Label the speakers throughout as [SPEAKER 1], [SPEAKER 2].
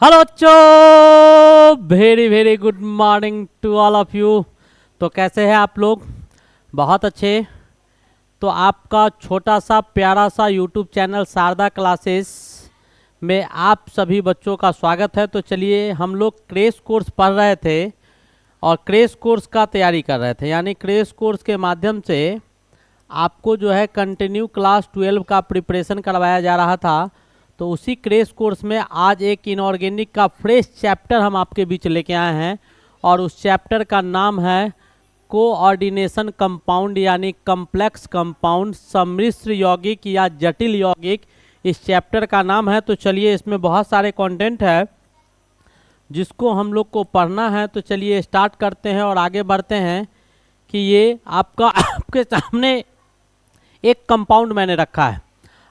[SPEAKER 1] Hello बच्चों, very very good morning to all of you. तो कैसे हैं आप लोग? बहुत अच्छे। तो आपका छोटा सा प्यारा सा यूट्यूब चैनल शारदा क्लासेस में आप सभी बच्चों का स्वागत है। तो चलिए, हम लोग क्रेश कोर्स पढ़ रहे थे और क्रेश कोर्स का तैयारी कर रहे थे, यानी क्रेश कोर्स के माध्यम से आपको जो है कंटिन्यू क्लास 12 का प्रिपरेशन करवाया जा रहा था। तो उसी क्रेश कोर्स में आज एक इनऑर्गेनिक का फ्रेश चैप्टर हम आपके बीच लेके आए हैं और उस चैप्टर का नाम है कोऑर्डिनेशन कंपाउंड, यानी कम्प्लेक्स कंपाउंड, सम्मिश्र यौगिक या जटिल यौगिक इस चैप्टर का नाम है। तो चलिए, इसमें बहुत सारे कंटेंट है जिसको हम लोग को पढ़ना है। तो चलिए स्टार्ट करते हैं और आगे बढ़ते हैं कि ये आपका आपके सामने एक कंपाउंड मैंने रखा है।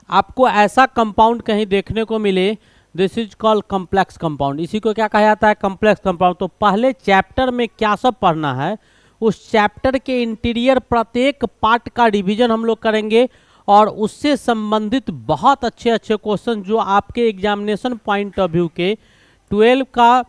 [SPEAKER 1] आपको ऐसा कंपाउंड कहीं देखने को मिले, this is called complex compound. इसी को क्या कहा जाता है? Complex compound. तो पहले चैप्टर में क्या सब पढ़ना है, उस चैप्टर के इंटीरियर प्रत्येक पार्ट का रिवीजन हम लोग करेंगे और उससे संबंधित बहुत अच्छे अच्छे क्वेश्चन जो आपके एग्जामिनेशन पॉइंट ऑफ व्यू के 12 का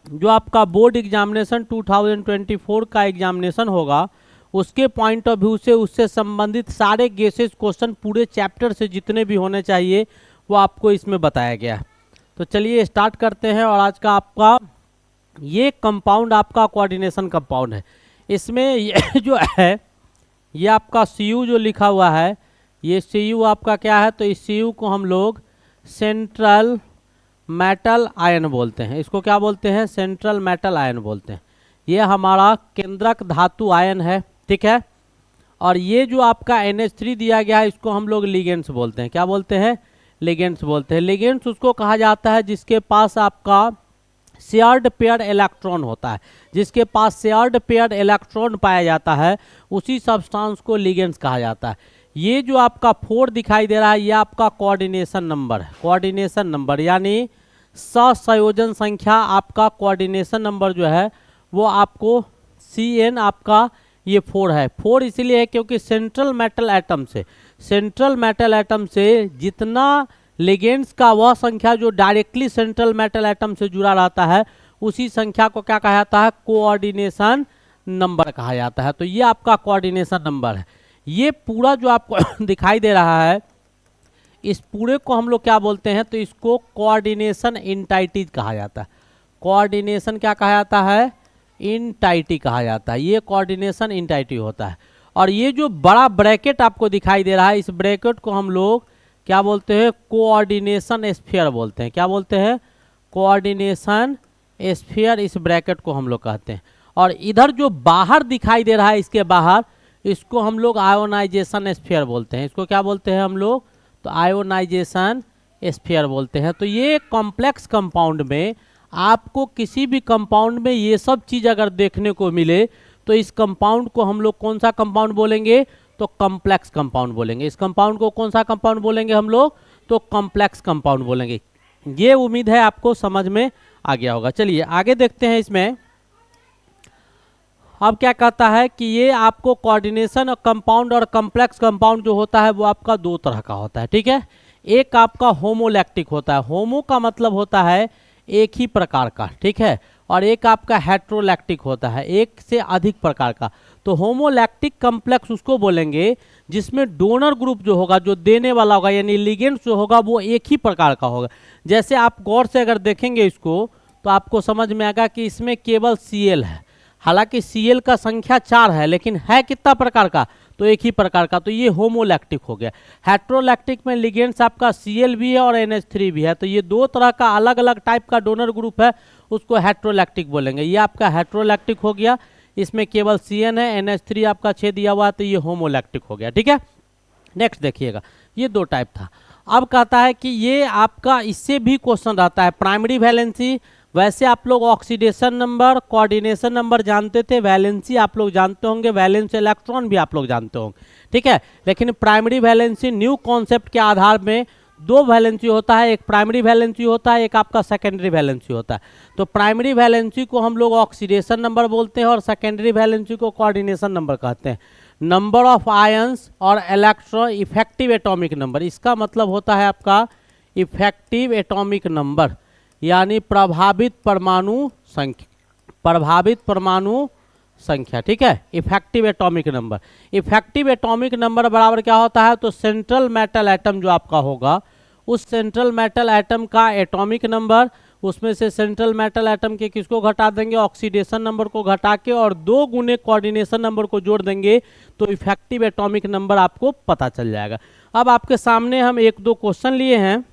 [SPEAKER 1] जो आपका बोर्ड एग्जामिनेशन 2024 का एग्जामिनेशन होगा उसके पॉइंट ऑफ व्यू से उससे संबंधित सारे गेसेस क्वेश्चन पूरे चैप्टर से जितने भी होने चाहिए वो आपको इसमें बताया गया है। तो चलिए स्टार्ट करते हैं। और आज का आपका ये कंपाउंड आपका कोऑर्डिनेशन कंपाउंड है। इसमें ये जो है ये आपका Cu जो लिखा हुआ है, ये Cu आपका क्या है? तो इस Cu को हम लोग सेंट्रल मेटल आयन बोलते हैं। इसको क्या बोलते हैं? सेंट्रल मेटल आयन बोलते हैं। ये हमारा केंद्रक धातु आयन है, ठीक है। और ये जो आपका NH3 दिया गया है इसको हम लोग लिगेंड्स बोलते हैं। क्या बोलते हैं? लिगेंड्स बोलते हैं। लिगेंड्स उसको कहा जाता है जिसके पास आपका शेयर्ड पेयर इलेक्ट्रॉन होता है। जिसके पास शेयर्ड पेयर इलेक्ट्रॉन पाया जाता है उसी सब्सटेंस को लिगेंड्स कहा जाता है। ये जो आपका 4 दिखाई दे रहा है ये आपका कोऑर्डिनेशन नंबर है। कोऑर्डिनेशन नंबर यानी सहसंयोजन संख्या आपका कोऑर्डिनेशन नंबर जो है वो आपको Cn आपका ये 4 है। 4 इसीलिए है क्योंकि सेंट्रल मेटल एटम से जितना लिगेंड्स का वह संख्या जो डायरेक्टली सेंट्रल मेटल एटम से जुड़ा रहता है उसी संख्या को क्या कहा जाता है? कोऑर्डिनेशन नंबर कहा जाता है। तो ये आपका कोऑर्डिनेशन नंबर है। ये पूरा जो आपको दिखाई दे रहा है इस पूरे को हम लोग क्या बोलते हैं? तो इसको कोऑर्डिनेशन इंटाइटीज कहा जाता है। कोऑर्डिनेशन क्या कहा जाता है? इंटाइटी कहा जाता है। ये कोऑर्डिनेशन इंटाइटी होता है। और ये जो बड़ा ब्रैकेट आपको दिखाई दे रहा है इस ब्रैकेट को हम लोग क्या बोलते हैं? कोऑर्डिनेशन स्फीयर बोलते हैं। क्या बोलते हैं? कोऑर्डिनेशन स्फीयर इस ब्रैकेट को हम लोग कहते हैं। और इधर जो बाहर दिखाई दे रहा है इसके बाहर इसको हम लोग आयोनाइजेशन स्फीयर बोलते हैं। इसको क्या बोलते हैं हम लोग? तो आयोनाइजेशन स्फीयर बोलते हैं। तो ये कॉम्प्लेक्स कंपाउंड में आपको किसी भी कंपाउंड में ये सब चीज़ अगर देखने को मिले तो इस कंपाउंड को हम लोग कौन सा कंपाउंड बोलेंगे? तो कॉम्प्लेक्स कंपाउंड बोलेंगे। इस कंपाउंड को कौन सा कंपाउंड बोलेंगे हम लोग? तो कॉम्प्लेक्स कंपाउंड बोलेंगे। ये उम्मीद है आपको समझ में आ गया होगा। चलिए आगे देखते हैं। इसमें अब क्या कहता है कि ये आपको कोऑर्डिनेशन कंपाउंड और कॉम्प्लेक्स कंपाउंड जो होता है वो आपका 2 तरह का होता है, ठीक है। एक आपका होमोलैक्टिक होता है। होमो का मतलब होता है एक ही प्रकार का, ठीक है। और एक आपका हेट्रोलैक्टिक होता है, एक से अधिक प्रकार का। तो होमोलैक्टिक कॉम्प्लेक्स उसको बोलेंगे जिसमें डोनर ग्रुप जो होगा, जो देने वाला होगा, यानी लिगेंड्स जो होगा वो एक ही प्रकार का होगा। जैसे आप गौर से अगर देखेंगे इसको तो आपको समझ में आएगा कि इसमें केवल Cl है। हालांकि Cl का संख्या 4 है लेकिन है कितना प्रकार का? तो एक ही प्रकार का। तो ये होमोलैक्टिक हो गया। हेट्रोलैक्टिक में लिगेंड्स आपका Cl भी है और NH3 भी है। तो ये 2 तरह का अलग अलग टाइप का डोनर ग्रुप है, उसको हेट्रोलैक्टिक बोलेंगे। ये आपका हेट्रोलैक्टिक हो गया। इसमें केवल Cn है, NH3 आपका 6 दिया हुआ है, तो ये होमोलैक्टिक हो गया, ठीक है। नेक्स्ट देखिएगा, ये 2 टाइप था। अब कहता है कि ये आपका इससे भी क्वेश्चन रहता है प्राइमरी वैलेंसी। वैसे आप लोग ऑक्सीडेशन नंबर, कोऑर्डिनेशन नंबर जानते थे, वैलेंसी आप लोग जानते होंगे, वैलेंस इलेक्ट्रॉन भी आप लोग जानते होंगे, ठीक है। लेकिन प्राइमरी वैलेंसी न्यू कॉन्सेप्ट के आधार में 2 वैलेंसी होता है। एक प्राइमरी वैलेंसी होता है, एक आपका सेकेंडरी वैलेंसी होता है। तो प्राइमरी वैलेंसी को हम लोग ऑक्सीडेशन नंबर बोलते हैं और सेकेंडरी वैलेंसी को कोऑर्डिनेशन नंबर कहते हैं। नंबर ऑफ आयंस और इलेक्ट्रॉन इफेक्टिव एटॉमिक नंबर, इसका मतलब होता है आपका इफेक्टिव एटॉमिक नंबर। यानी प्रभावित परमाणु संख्या, प्रभावित परमाणु संख्या, ठीक है। Effective atomic number, effective atomic number बराबर क्या होता है, तो सेंट्रल मेटल एटम जो आपका होगा उस सेंट्रल मेटल एटम का एटॉमिक नंबर, उसमें से सेंट्रल मेटल एटम के किसको घटा देंगे, ऑक्सीडेशन नंबर को घटा के, और 2 गुने कोऑर्डिनेशन नंबर को जोड़ देंगे तो इफेक्टिव एटॉमिक नंबर आपको पता चल जाएगा। अब आपके सामने हम 1-2 क्वेश्चन लिए हैं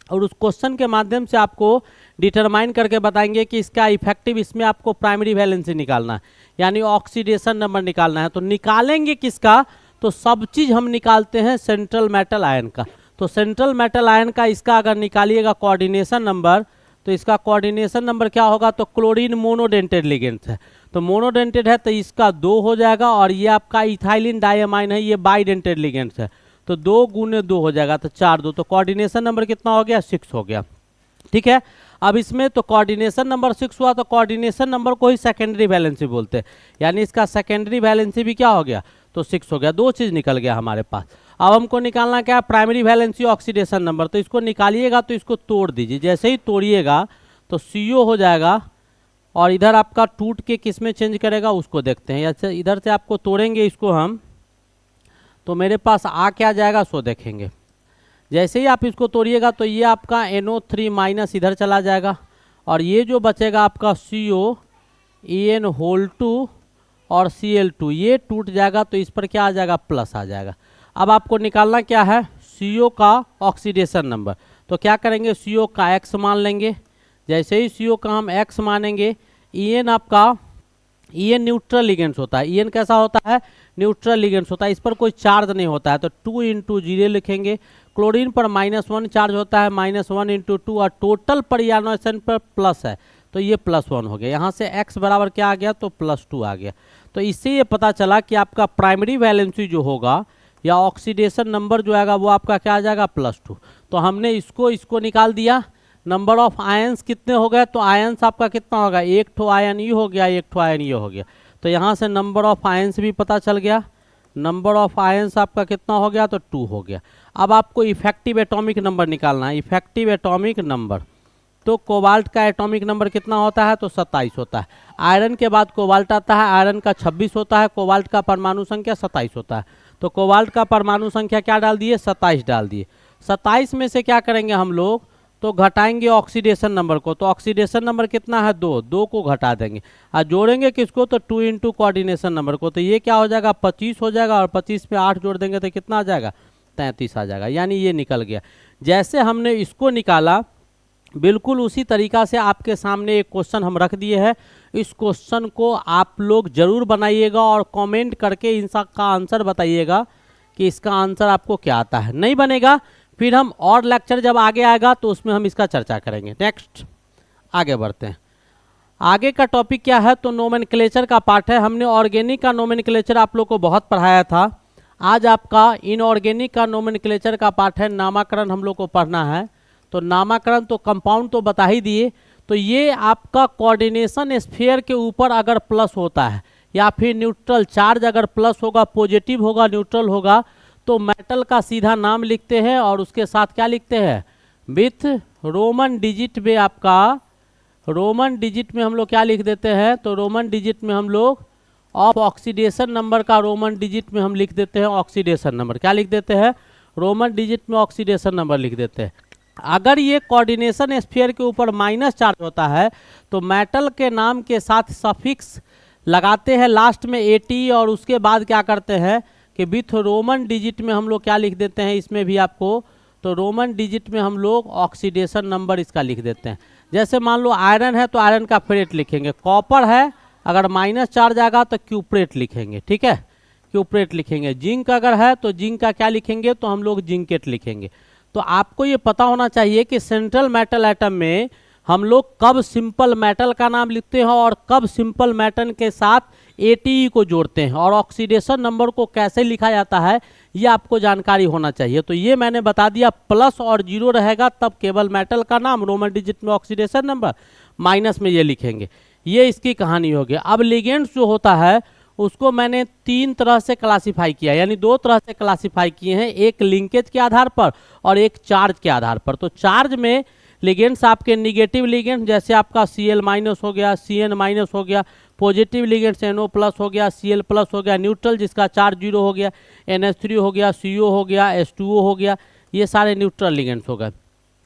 [SPEAKER 1] और उस क्वेश्चन के माध्यम से आपको डिटरमाइन करके बताएंगे कि इसका इफेक्टिव, इसमें आपको प्राइमरी वैलेंसी निकालना है यानी ऑक्सीडेशन नंबर निकालना है। तो निकालेंगे किसका, तो सब चीज़ हम निकालते हैं सेंट्रल मेटल आयन का। तो सेंट्रल मेटल आयन का इसका अगर निकालिएगा कोऑर्डिनेशन नंबर, तो इसका कोऑर्डिनेशन नंबर क्या होगा, तो क्लोरीन मोनोडेंटेड लिगेंड है, तो मोनोडेंटेड है तो इसका 2 हो जाएगा, और ये आपका इथाइलिन डायमाइन है, ये बाइडेंटेड लिगेंड है, तो 2 गुने 2 हो जाएगा, तो 4 2, तो कोऑर्डिनेशन नंबर कितना हो गया, 6 हो गया, ठीक है। अब इसमें तो कोऑर्डिनेशन नंबर 6 हुआ, तो कोऑर्डिनेशन नंबर को ही सेकेंडरी वैलेंसी बोलते हैं, यानी इसका सेकेंडरी वैलेंसी भी क्या हो गया, तो 6 हो गया। 2 चीज़ निकल गया हमारे पास। अब हमको निकालना क्या है, प्राइमरी वैलेंसी ऑक्सीडेशन नंबर। तो इसको निकालिएगा तो इसको तोड़ दीजिए, जैसे ही तोड़िएगा तो CO हो जाएगा, और इधर आपका टूट के किस में चेंज करेगा उसको देखते हैं। जैसे इधर से आपको तोड़ेंगे इसको हम, तो मेरे पास आ क्या जाएगा सो देखेंगे। जैसे ही आप इसको तोड़िएगा तो ये आपका NO3 माइनस इधर चला जाएगा, और ये जो बचेगा आपका CO EN होल 2 और Cl2 ये टूट जाएगा, तो इस पर क्या आ जाएगा, प्लस आ जाएगा। अब आपको निकालना क्या है, CO का ऑक्सीडेशन नंबर। तो क्या करेंगे, CO का x मान लेंगे। जैसे ही CO का हम x मानेंगे, EN आपका, EN न्यूट्रल लिगेंड्स होता है। EN कैसा होता है, न्यूट्रल लिगेंड्स होता है, इस पर कोई चार्ज नहीं होता है, तो 2 × 0 लिखेंगे। क्लोरीन पर -1 चार्ज होता है, -1 × 2, और टोटल पर आयनोएशन पर प्लस है, तो ये +1 हो गया। यहाँ से x बराबर क्या आ गया, तो +2 आ गया। तो इससे ये पता चला कि आपका प्राइमरी वैलेंसी जो होगा या ऑक्सीडेशन नंबर जो आएगा वो आपका क्या आ जाएगा, +2। तो हमने इसको निकाल दिया। नंबर ऑफ आयंस कितने हो गए, तो आयंस आपका कितना होगा, 1 ठो आयन ये हो गया, 1 ठो आयन ये हो गया। तो यहाँ से नंबर ऑफ आयंस भी पता चल गया। नंबर ऑफ आयंस आपका कितना हो गया, तो 2 हो गया। अब आपको इफेक्टिव एटॉमिक नंबर निकालना है। इफेक्टिव एटॉमिक नंबर, तो कोबाल्ट का एटॉमिक नंबर कितना होता है, तो 27 होता है। आयरन के बाद कोबाल्ट आता है, आयरन का 26 होता है, कोबाल्ट का परमाणु संख्या 27 होता है। तो कोबाल्ट का परमाणु संख्या क्या डाल दिए, 27 डाल दिए। 27 में से क्या करेंगे हम लोग, तो घटाएंगे ऑक्सीडेशन नंबर को। तो ऑक्सीडेशन नंबर कितना है, 2 को घटा देंगे, और जोड़ेंगे किसको, तो 2 × कोऑर्डिनेशन नंबर को। तो ये क्या हो जाएगा, 25 हो जाएगा, और 25 पे 8 जोड़ देंगे तो कितना आ जाएगा, 33 आ जाएगा, यानी ये निकल गया। जैसे हमने इसको निकाला, बिल्कुल उसी तरीका से आपके सामने एक क्वेश्चन हम रख दिए हैं। इस क्वेश्चन को आप लोग जरूर बनाइएगा और कमेंट करके इन सब का आंसर बताइएगा कि इसका आंसर आपको क्या आता है। नहीं बनेगा फिर हम और लेक्चर जब आगे आएगा तो उसमें हम इसका चर्चा करेंगे। नेक्स्ट आगे बढ़ते हैं। आगे का टॉपिक क्या है, तो नोमेनक्लेचर का पार्ट है। हमने ऑर्गेनिक का नोमेनक्लेचर आप लोग को बहुत पढ़ाया था। आज आपका इनऑर्गेनिक का नोमेनक्लेचर का पार्ट है। नामकरण हम लोग को पढ़ना है। तो नामकरण तो कंपाउंड तो बता ही दिए। तो ये आपका कोऑर्डिनेशन स्फीयर के ऊपर अगर प्लस होता है या फिर न्यूट्रल चार्ज अगर प्लस होगा, पॉजिटिव होगा, न्यूट्रल होगा, तो मेटल का सीधा नाम लिखते हैं और उसके साथ क्या लिखते हैं, विथ रोमन डिजिट में आपका रोमन डिजिट में हम लोग क्या लिख देते हैं, तो रोमन डिजिट में हम लोग ऑफ ऑक्सीडेशन नंबर का रोमन डिजिट में हम लिख देते हैं ऑक्सीडेशन नंबर। क्या लिख देते हैं, रोमन डिजिट में ऑक्सीडेशन नंबर लिख देते हैं। अगर ये कोऑर्डिनेशन स्फीयर के ऊपर माइनस चार्ज होता है तो मेटल के नाम के साथ सफिक्स लगाते हैं लास्ट में AT, और उसके बाद क्या करते हैं कि विथ रोमन डिजिट में हम लोग क्या लिख देते हैं, इसमें भी आपको तो रोमन डिजिट में हम लोग ऑक्सीडेशन नंबर इसका लिख देते हैं। जैसे मान लो आयरन है तो आयरन का फ्रेट लिखेंगे, कॉपर है अगर माइनस चार्ज आएगा तो क्यूप्रेट लिखेंगे, ठीक है, क्यूप्रेट लिखेंगे। जिंक अगर है तो जिंक का क्या लिखेंगे, तो हम लोग जिंकेट लिखेंगे। तो आपको ये पता होना चाहिए कि सेंट्रल मेटल एटम में हम लोग कब सिंपल मेटल का नाम लिखते हैं और कब सिंपल मेटल के साथ ATE को जोड़ते हैं, और ऑक्सीडेशन नंबर को कैसे लिखा जाता है ये आपको जानकारी होना चाहिए। तो ये मैंने बता दिया, प्लस और 0 रहेगा तब केवल मेटल का नाम, रोमन डिजिट में ऑक्सीडेशन नंबर, माइनस में ये लिखेंगे। ये इसकी कहानी होगी। अब लिगेंड्स जो होता है उसको मैंने 3 तरह से क्लासिफाई किया, यानी 2 तरह से क्लासिफाई किए हैं, एक लिंकेज के आधार पर और एक चार्ज के आधार पर। तो चार्ज में लिगेंड्स आपके निगेटिव लिगेंड जैसे आपका Cl माइनस हो गया, Cn माइनस हो गया, पॉजिटिव लिगेंड्स NO प्लस हो गया, Cl प्लस हो गया, न्यूट्रल जिसका चार्ज 0 हो गया, NH3 हो गया, CO हो गया, H2O हो गया, ये सारे न्यूट्रल लिगेंड्स हो गए।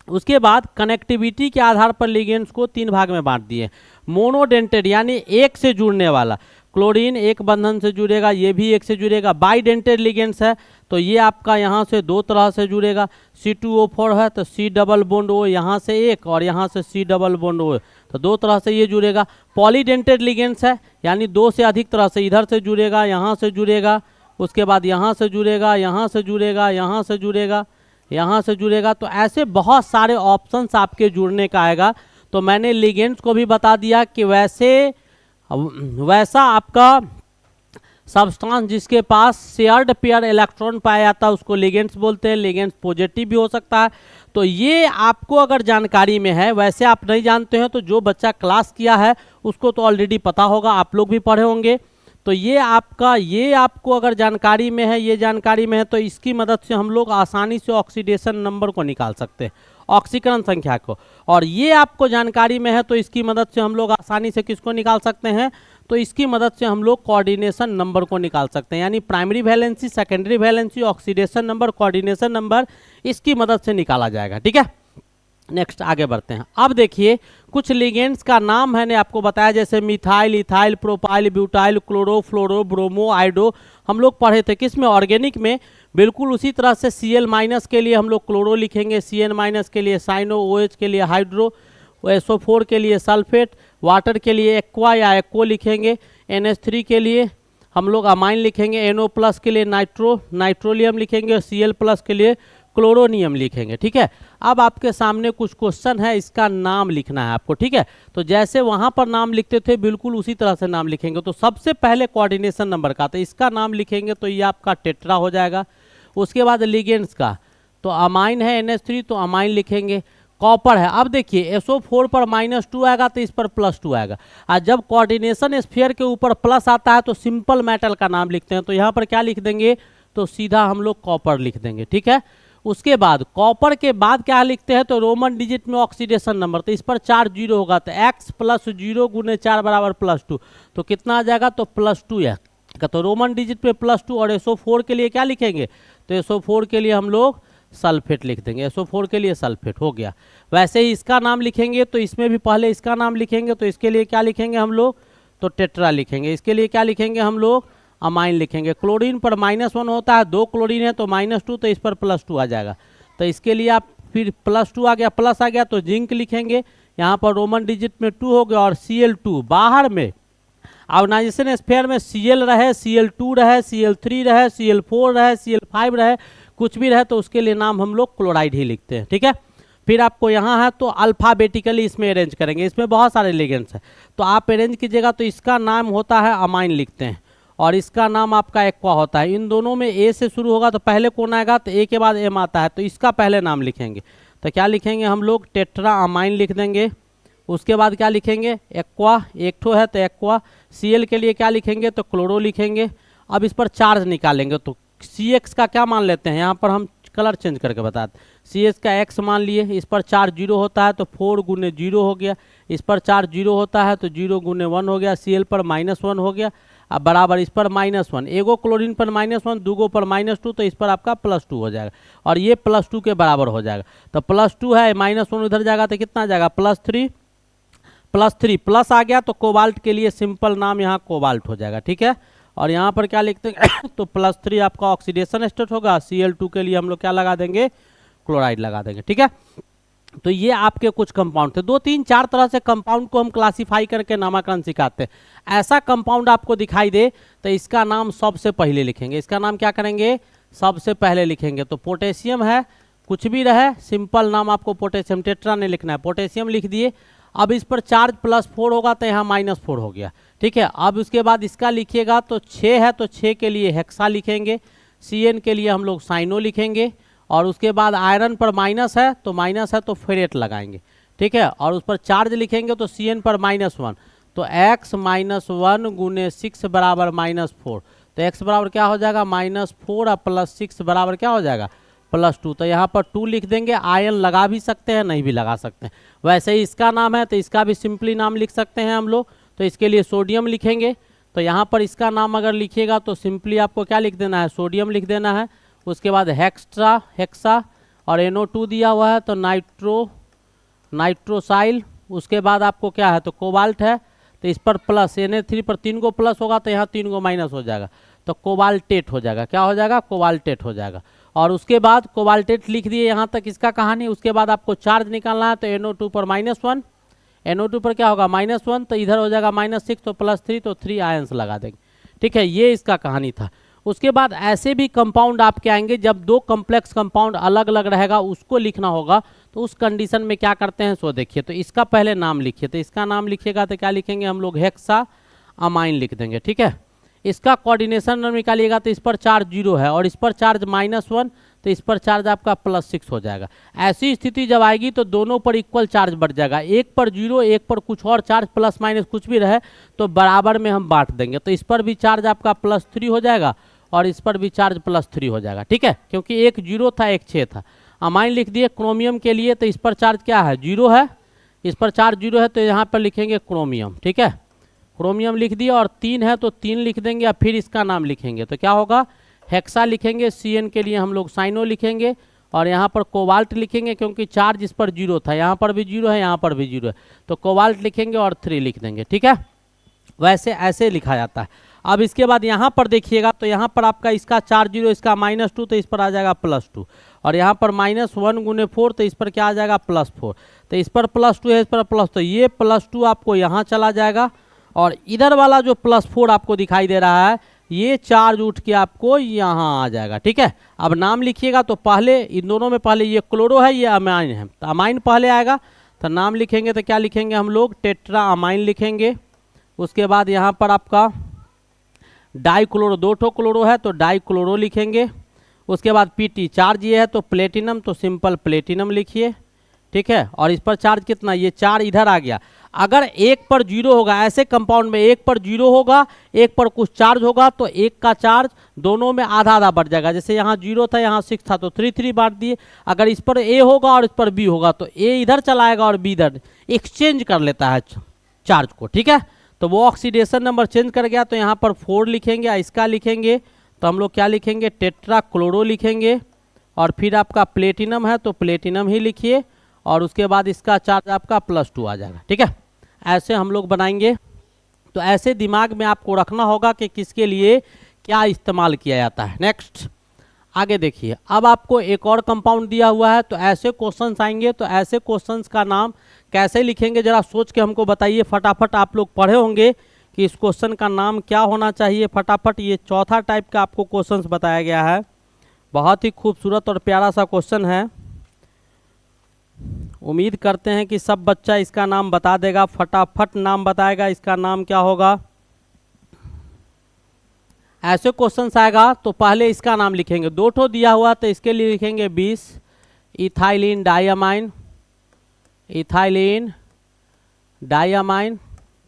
[SPEAKER 1] उसके बाद कनेक्टिविटी के आधार पर लिगेंड्स को 3 भाग में बांट दिए। मोनोडेंटेड यानी एक से जुड़ने वाला, क्लोरीन एक बंधन से जुड़ेगा, ये भी एक से जुड़ेगा। बाइडेंटेड लिगेंड्स है तो ये आपका यहाँ से 2 तरह से जुड़ेगा। C2O4 है तो C डबल बॉन्ड O यहाँ से एक और यहाँ से C डबल बॉन्ड O, तो 2 तरह से ये जुड़ेगा। पॉलीडेंटेड लिगेंड्स है यानी 2 से अधिक तरह से, इधर से जुड़ेगा, यहाँ से जुड़ेगा, उसके बाद यहाँ से जुड़ेगा, यहाँ से जुड़ेगा, यहाँ से जुड़ेगा, यहाँ से जुड़ेगा। तो ऐसे बहुत सारे ऑप्शंस आपके जुड़ने का आएगा। तो मैंने लिगेंड्स को भी बता दिया कि वैसा आपका सब्सटेंस जिसके पास शेयर्ड पेयर इलेक्ट्रॉन पाया जाता है उसको लिगेंड्स बोलते हैं। लिगेंड्स पॉजिटिव भी हो सकता है। तो ये आपको अगर जानकारी में है, वैसे आप नहीं जानते हैं तो जो बच्चा क्लास किया है उसको तो ऑलरेडी पता होगा, आप लोग भी पढ़े होंगे। तो ये आपको अगर जानकारी में है, ये जानकारी में है, तो इसकी मदद से हम लोग आसानी से ऑक्सीडेशन नंबर को निकाल सकते हैं, ऑक्सीकरण संख्या को। और ये आपको जानकारी में है तो इसकी मदद से हम लोग आसानी से किसको निकाल सकते हैं, तो इसकी मदद से हम लोग कोऑर्डिनेशन नंबर को निकाल सकते हैं। यानी primary valency, secondary valency, oxidation number, coordination number, इसकी मदद से निकाला जाएगा। ठीक है, नेक्स्ट आगे बढ़ते हैं। अब देखिए कुछ लिगेंड्स का नाम मैंने आपको बताया, जैसे methyl, ethyl, propyl, butyl, chloro, fluoro, bromo, iodo, हम लोग पढ़े थे किसमें, ऑर्गेनिक में। बिल्कुल उसी तरह से Cl माइनस के लिए हम लोग क्लोरो लिखेंगे, Cn माइनस के लिए साइनो, OH के लिए हाइड्रो, SO4 के लिए सल्फेट, वाटर के लिए एक्वा या एक्को लिखेंगे, NH3 के लिए हम लोग अमाइन लिखेंगे, NO प्लस के लिए नाइट्रोलियम लिखेंगे, Cl प्लस के लिए क्लोरोनियम लिखेंगे। ठीक है, अब आपके सामने कुछ क्वेश्चन है, इसका नाम लिखना है आपको। ठीक है, तो जैसे वहाँ पर नाम लिखते थे बिल्कुल उसी तरह से नाम लिखेंगे। तो सबसे पहले कोऑर्डिनेशन नंबर का, तो इसका नाम लिखेंगे तो ये आपका टेट्रा हो जाएगा। उसके बाद लिगेंड्स का, तो अमाइन है NH3 तो अमाइन लिखेंगे। कॉपर है, अब देखिए SO4 पर -2 आएगा तो इस पर +2 आएगा। और जब कोऑर्डिनेशन स्फीयर के ऊपर प्लस आता है तो सिंपल मेटल का नाम लिखते हैं, तो यहाँ पर क्या लिख देंगे, तो सीधा हम लोग कॉपर लिख देंगे। ठीक है, उसके बाद कॉपर के बाद क्या लिखते हैं, तो रोमन डिजिट में ऑक्सीडेशन नंबर, तो इस पर 4 जीरो होगा तो x + 0 × 4 = +2, तो कितना आ जाएगा, तो +2 है। तो रोमन डिजिट में +2। और SO4 के लिए क्या लिखेंगे, तो SO4 के लिए हम लोग सल्फेट लिख देंगे, SO4 के लिए सल्फेट हो गया। वैसे ही इसका नाम लिखेंगे तो इसमें भी पहले इसका नाम लिखेंगे, तो इसके लिए क्या लिखेंगे हम लोग, तो टेट्रा लिखेंगे। इसके लिए क्या लिखेंगे हम लोग, अमाइन लिखेंगे। क्लोरीन पर -1 होता है, 2 क्लोरीन है तो -2, तो इस पर +2 आ जाएगा। तो इसके लिए आप फिर +2 आ गया, प्लस आ गया तो जिंक लिखेंगे। यहाँ पर रोमन डिजिट में 2 हो गया। और Cl2 बाहर में आयोनाइजेशन स्फीयर में Cl रहे, Cl2 रहे, Cl3 रहे, Cl4 रहे, Cl5 रहे, कुछ भी रहे तो उसके लिए नाम हम लोग क्लोराइड ही लिखते हैं। ठीक है, फिर आपको यहाँ है तो अल्फ़ाबेटिकली इसमें अरेंज करेंगे। इसमें बहुत सारे लिगेंड्स हैं तो आप अरेंज कीजिएगा, तो इसका नाम होता है अमाइन लिखते हैं और इसका नाम आपका एक्वा होता है। इन दोनों में A से शुरू होगा तो पहले कौन आएगा, तो A के बाद M आता है, तो इसका पहले नाम लिखेंगे। तो क्या लिखेंगे हम लोग, टेट्रा अमाइन लिख देंगे। उसके बाद क्या लिखेंगे, एक्वा, एक ठो है तो एक्वा। Cl के लिए क्या लिखेंगे, तो क्लोरो लिखेंगे। अब इस पर चार्ज निकालेंगे तो CX का क्या मान लेते हैं, यहाँ पर हम कलर चेंज करके बताते। CH का X मान लिए, इस पर चार्ज 0 होता है तो 4 × 0 हो गया। इस पर चार्ज 0 होता है तो 0 × 1 हो गया। Cl पर -1 हो गया। अब बराबर इस पर -1, एगो क्लोरीन पर -1, दूगो पर -2, तो इस पर आपका +2 हो जाएगा और ये +2 के बराबर हो जाएगा। तो +2 है, -1 उधर जाएगा तो कितना आ जाएगा, +3 प्लस आ गया तो कोबाल्ट के लिए सिंपल नाम यहाँ कोबाल्ट हो जाएगा। ठीक है, और यहाँ पर क्या लिखते हैं तो +3 आपका ऑक्सीडेशन स्टेट होगा। Cl2 के लिए हम लोग क्या लगा देंगे, क्लोराइड लगा देंगे। ठीक है, तो ये आपके कुछ कंपाउंड थे। 2 3 4 तरह से कंपाउंड को हम क्लासिफाई करके नामकरण सिखाते हैं। ऐसा कंपाउंड आपको दिखाई दे तो इसका नाम सबसे पहले लिखेंगे। इसका नाम क्या करेंगे, सबसे पहले लिखेंगे। तो पोटेशियम है, कुछ भी रहे सिंपल नाम आपको पोटेशियम, टेट्रा नहीं लिखना है, पोटेशियम लिख दिए। अब इस पर चार्ज +4 होगा तो यहाँ -4 हो गया। ठीक है, अब उसके बाद इसका लिखिएगा तो 6 है तो 6 के लिए हेक्सा लिखेंगे। Cn के लिए हम लोग साइनो लिखेंगे। और उसके बाद आयरन पर माइनस है तो फेरेट लगाएंगे। ठीक है, और उस पर चार्ज लिखेंगे तो Cn पर -1, तो x - 1 × 6 बराबर -4, तो x बराबर क्या हो जाएगा, -4 और +6 बराबर क्या हो जाएगा, +2, तो यहाँ पर 2 लिख देंगे। आयन लगा भी सकते हैं, नहीं भी लगा सकते हैं। वैसे ही इसका नाम है तो इसका भी सिंपली नाम लिख सकते हैं हम लोग। तो इसके लिए सोडियम लिखेंगे। तो यहाँ पर इसका नाम अगर लिखिएगा तो सिंपली आपको क्या लिख देना है, सोडियम लिख देना है। उसके बाद हेक्सा और NO2 दिया हुआ है तो नाइट्रोसाइल। उसके बाद आपको क्या है, तो कोबाल्ट है, तो इस पर प्लस, Na3 पर 3 गो प्लस होगा तो यहाँ 3 गो माइनस हो जाएगा, तो कोबाल्टेट हो जाएगा। क्या हो जाएगा, कोबाल्टेट हो जाएगा। और उसके बाद कोबाल्टेट लिख दिए, यहाँ तक इसका कहानी। उसके बाद आपको चार्ज निकालना है, तो NO2 पर -1, NO2 पर क्या होगा -1, तो इधर हो जाएगा -6, तो +3, तो 3 आयंस लगा देंगे। ठीक है, ये इसका कहानी था। उसके बाद ऐसे भी कंपाउंड आपके आएंगे जब दो कॉम्प्लेक्स कंपाउंड अलग अलग रहेगा, उसको लिखना होगा। तो उस कंडीशन में क्या करते हैं सो देखिए। तो इसका पहले नाम लिखिए, तो इसका नाम लिखिएगा तो क्या लिखेंगे हम लोग, हेक्सा अमाइन लिख देंगे। ठीक है, इसका कोऑर्डिनेशन नंबर निकालिएगा तो इस पर चार्ज 0 है और इस पर चार्ज -1, तो इस पर चार्ज आपका +6 हो जाएगा। ऐसी स्थिति जब आएगी तो दोनों पर इक्वल चार्ज बढ़ जाएगा, एक पर 0, एक पर कुछ और चार्ज प्लस माइनस कुछ भी रहे तो बराबर में हम बांट देंगे। तो इस पर भी चार्ज आपका +3 हो जाएगा और इस पर भी चार्ज +3 हो जाएगा। ठीक है, क्योंकि एक 0 था एक 6 था। अमाइन लिख दिए क्रोमियम के लिए, तो इस पर चार्ज क्या है, 0 है, इस पर चार्ज 0 है, तो यहाँ पर लिखेंगे क्रोमियम। ठीक है, क्रोमियम लिख दिया। और 3 है तो 3 लिख देंगे, और फिर इसका नाम लिखेंगे तो क्या होगा, हेक्सा लिखेंगे। CN के लिए हम लोग साइनो लिखेंगे और यहाँ पर कोबाल्ट लिखेंगे क्योंकि चार्ज इस पर 0 था, यहाँ पर भी 0 है, यहाँ पर भी 0 है, तो कोबाल्ट लिखेंगे और 3 लिख देंगे। ठीक है, वैसे ऐसे लिखा जाता है। अब इसके बाद यहाँ पर देखिएगा तो यहाँ पर आपका इसका चार्ज 0, इसका -2, तो इस पर आ जाएगा +2, और यहाँ पर -1 × 4, तो इस पर क्या आ जाएगा +4, तो इस पर +2 है, इस पर +2, तो ये +2 आपको यहाँ चला जाएगा और इधर वाला जो +4 आपको दिखाई दे रहा है ये चार्ज उठ के आपको यहाँ आ जाएगा। ठीक है, अब नाम लिखिएगा तो पहले इन दोनों में पहले ये क्लोरो है, ये अमाइन है, तो अमाइन पहले आएगा। तो नाम लिखेंगे तो क्या लिखेंगे हम लोग, टेट्रा अमाइन लिखेंगे। उसके बाद यहाँ पर आपका डाइक्लोरो, 2 ठो क्लोरो है तो डाइक्लोरो लिखेंगे। उसके बाद PT चार्ज ये है तो प्लेटिनम, तो सिंपल प्लेटिनम लिखिए। ठीक है, और इस पर चार्ज कितना, ये 4 इधर आ गया। अगर एक पर 0 होगा, ऐसे कंपाउंड में एक पर 0 होगा, एक पर कुछ चार्ज होगा, तो एक का चार्ज दोनों में आधा आधा बढ़ जाएगा। जैसे यहाँ 0 था, यहाँ 6 था, तो 3 बांट दिए। अगर इस पर A होगा और इस पर B होगा तो A इधर चलाएगा और B इधर, एक्सचेंज कर लेता है चार्ज को। ठीक है, तो वो ऑक्सीडेशन नंबर चेंज कर गया, तो यहाँ पर 4 लिखेंगे। इसका लिखेंगे तो हम लोग क्या लिखेंगे, टेट्रा क्लोरो लिखेंगे। और फिर आपका प्लेटिनम है तो प्लेटिनम ही लिखिए, और उसके बाद इसका चार्ज आपका +2 आ जाएगा। ठीक है, ऐसे हम लोग बनाएंगे। तो ऐसे दिमाग में आपको रखना होगा कि किसके लिए क्या इस्तेमाल किया जाता है। नेक्स्ट आगे देखिए, अब आपको एक और कंपाउंड दिया हुआ है, तो ऐसे क्वेश्चंस आएंगे। तो ऐसे क्वेश्चंस का नाम कैसे लिखेंगे जरा सोच के हमको बताइए। फटाफट आप लोग पढ़े होंगे कि इस क्वेश्चन का नाम क्या होना चाहिए। फटाफट, ये चौथा टाइप का आपको क्वेश्चंस बताया गया है। बहुत ही खूबसूरत और प्यारा सा क्वेश्चन है। उम्मीद करते हैं कि सब बच्चा इसका नाम बता देगा। फटाफट नाम बताएगा, इसका नाम क्या होगा। ऐसे क्वेश्चंस आएगा तो पहले इसका नाम लिखेंगे। 2 ठो दिया हुआ तो इसके लिए लिखेंगे 20 ethylene diamine, ethylene diamine,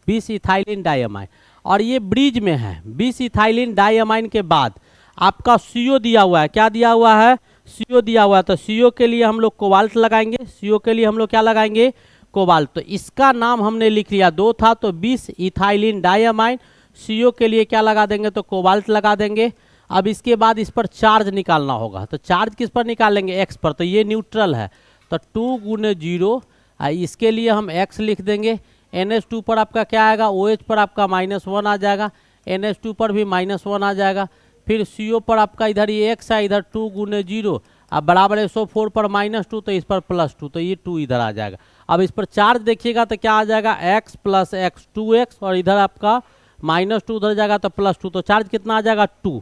[SPEAKER 1] 20 ethylene diamine. और ये ब्रिज में है। 20 इथाइलिन डाइअमाइन के बाद आपका CO दिया हुआ है। क्या दिया हुआ है, CO दिया हुआ है। तो CO के लिए हम लोग कोबाल्ट लगाएंगे। CO के लिए हम लोग क्या लगाएंगे, कोबाल्ट। तो इसका नाम हमने लिख लिया, 2 था तो 20 इथाइलिन डाइअमाइन। CO के लिए क्या लगा देंगे, तो कोबाल्ट लगा देंगे। अब इसके बाद इस पर चार्ज निकालना होगा। तो चार्ज किस पर निकालेंगे, X पर। तो ये न्यूट्रल है तो 2 × 0, इसके लिए हम X लिख देंगे। NH2 पर आपका क्या आएगा, OH पर आपका -1 आ जाएगा, NH2 पर भी -1 आ जाएगा। फिर CO पर आपका इधर ये X है, इधर 2 × 0, अब बराबर SO4 पर -2, तो इस पर +2, तो ये 2 इधर आ जाएगा। अब इस पर चार्ज देखिएगा तो क्या आ जाएगा, X + X 2X, और इधर आपका -2 उधर जाएगा तो +2, तो चार्ज कितना आ जाएगा 2,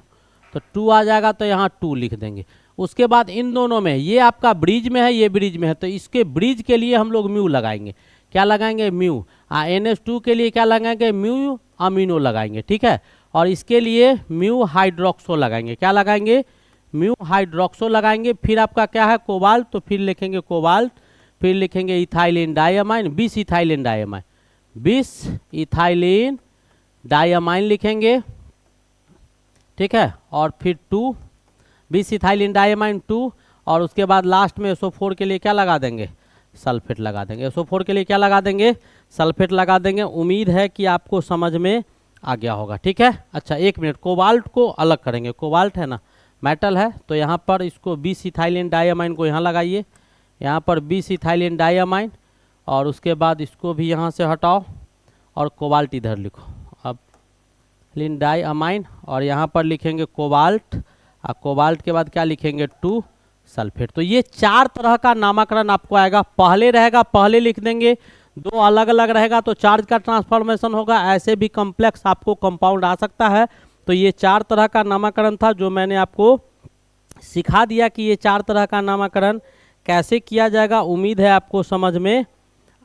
[SPEAKER 1] तो 2 आ जाएगा, तो यहाँ 2 लिख देंगे। उसके बाद इन दोनों में, ये आपका ब्रिज में है, ये ब्रिज में है, तो इसके ब्रिज के लिए हम लोग म्यू लगाएंगे। क्या लगाएंगे, म्यू। NH2 के लिए क्या लगाएंगे, म्यू अमीनो लगाएंगे। ठीक है, और इसके लिए म्यू हाइड्रोक्सो लगाएंगे। क्या लगाएंगे, म्यू हाइड्रोक्सो लगाएंगे। फिर आपका क्या है, कोबाल्ट, तो फिर लिखेंगे कोबाल्ट। फिर लिखेंगे ethylene diamine, 20 ethylene diamine, 20 ethylene diamine लिखेंगे। ठीक है, और फिर 2, 20 इथाइलिन डाइअमाइन 2, और उसके बाद लास्ट में SO4 के लिए क्या लगा देंगे, सल्फेट लगा देंगे। SO4 के लिए क्या लगा देंगे, सल्फेट लगा देंगे। उम्मीद है कि आपको समझ में आ गया होगा, ठीक है। अच्छा एक मिनट, कोबाल्ट को अलग करेंगे। कोबाल्ट है ना मेटल है, तो यहाँ पर इसको बीस इथाइलिन डाइअमाइन को यहाँ लगाइए, यहाँ पर बीस इथाइलिन डाइअमाइन, और उसके बाद इसको भी यहाँ से हटाओ और कोबाल्ट इधर लिखो। अब लिन डाइअमाइन और यहाँ पर लिखेंगे कोबाल्ट, और कोबाल्ट के बाद क्या लिखेंगे, 2 सल्फेट। तो ये 4 तरह का नामकरण आपको आएगा। पहले रहेगा, पहले लिख देंगे, 2 अलग अलग रहेगा तो चार्ज का ट्रांसफॉर्मेशन होगा। ऐसे भी कॉम्प्लेक्स आपको कंपाउंड आ सकता है। तो ये 4 तरह का नामकरण था जो मैंने आपको सिखा दिया कि ये 4 तरह का नामकरण कैसे किया जाएगा। उम्मीद है आपको समझ में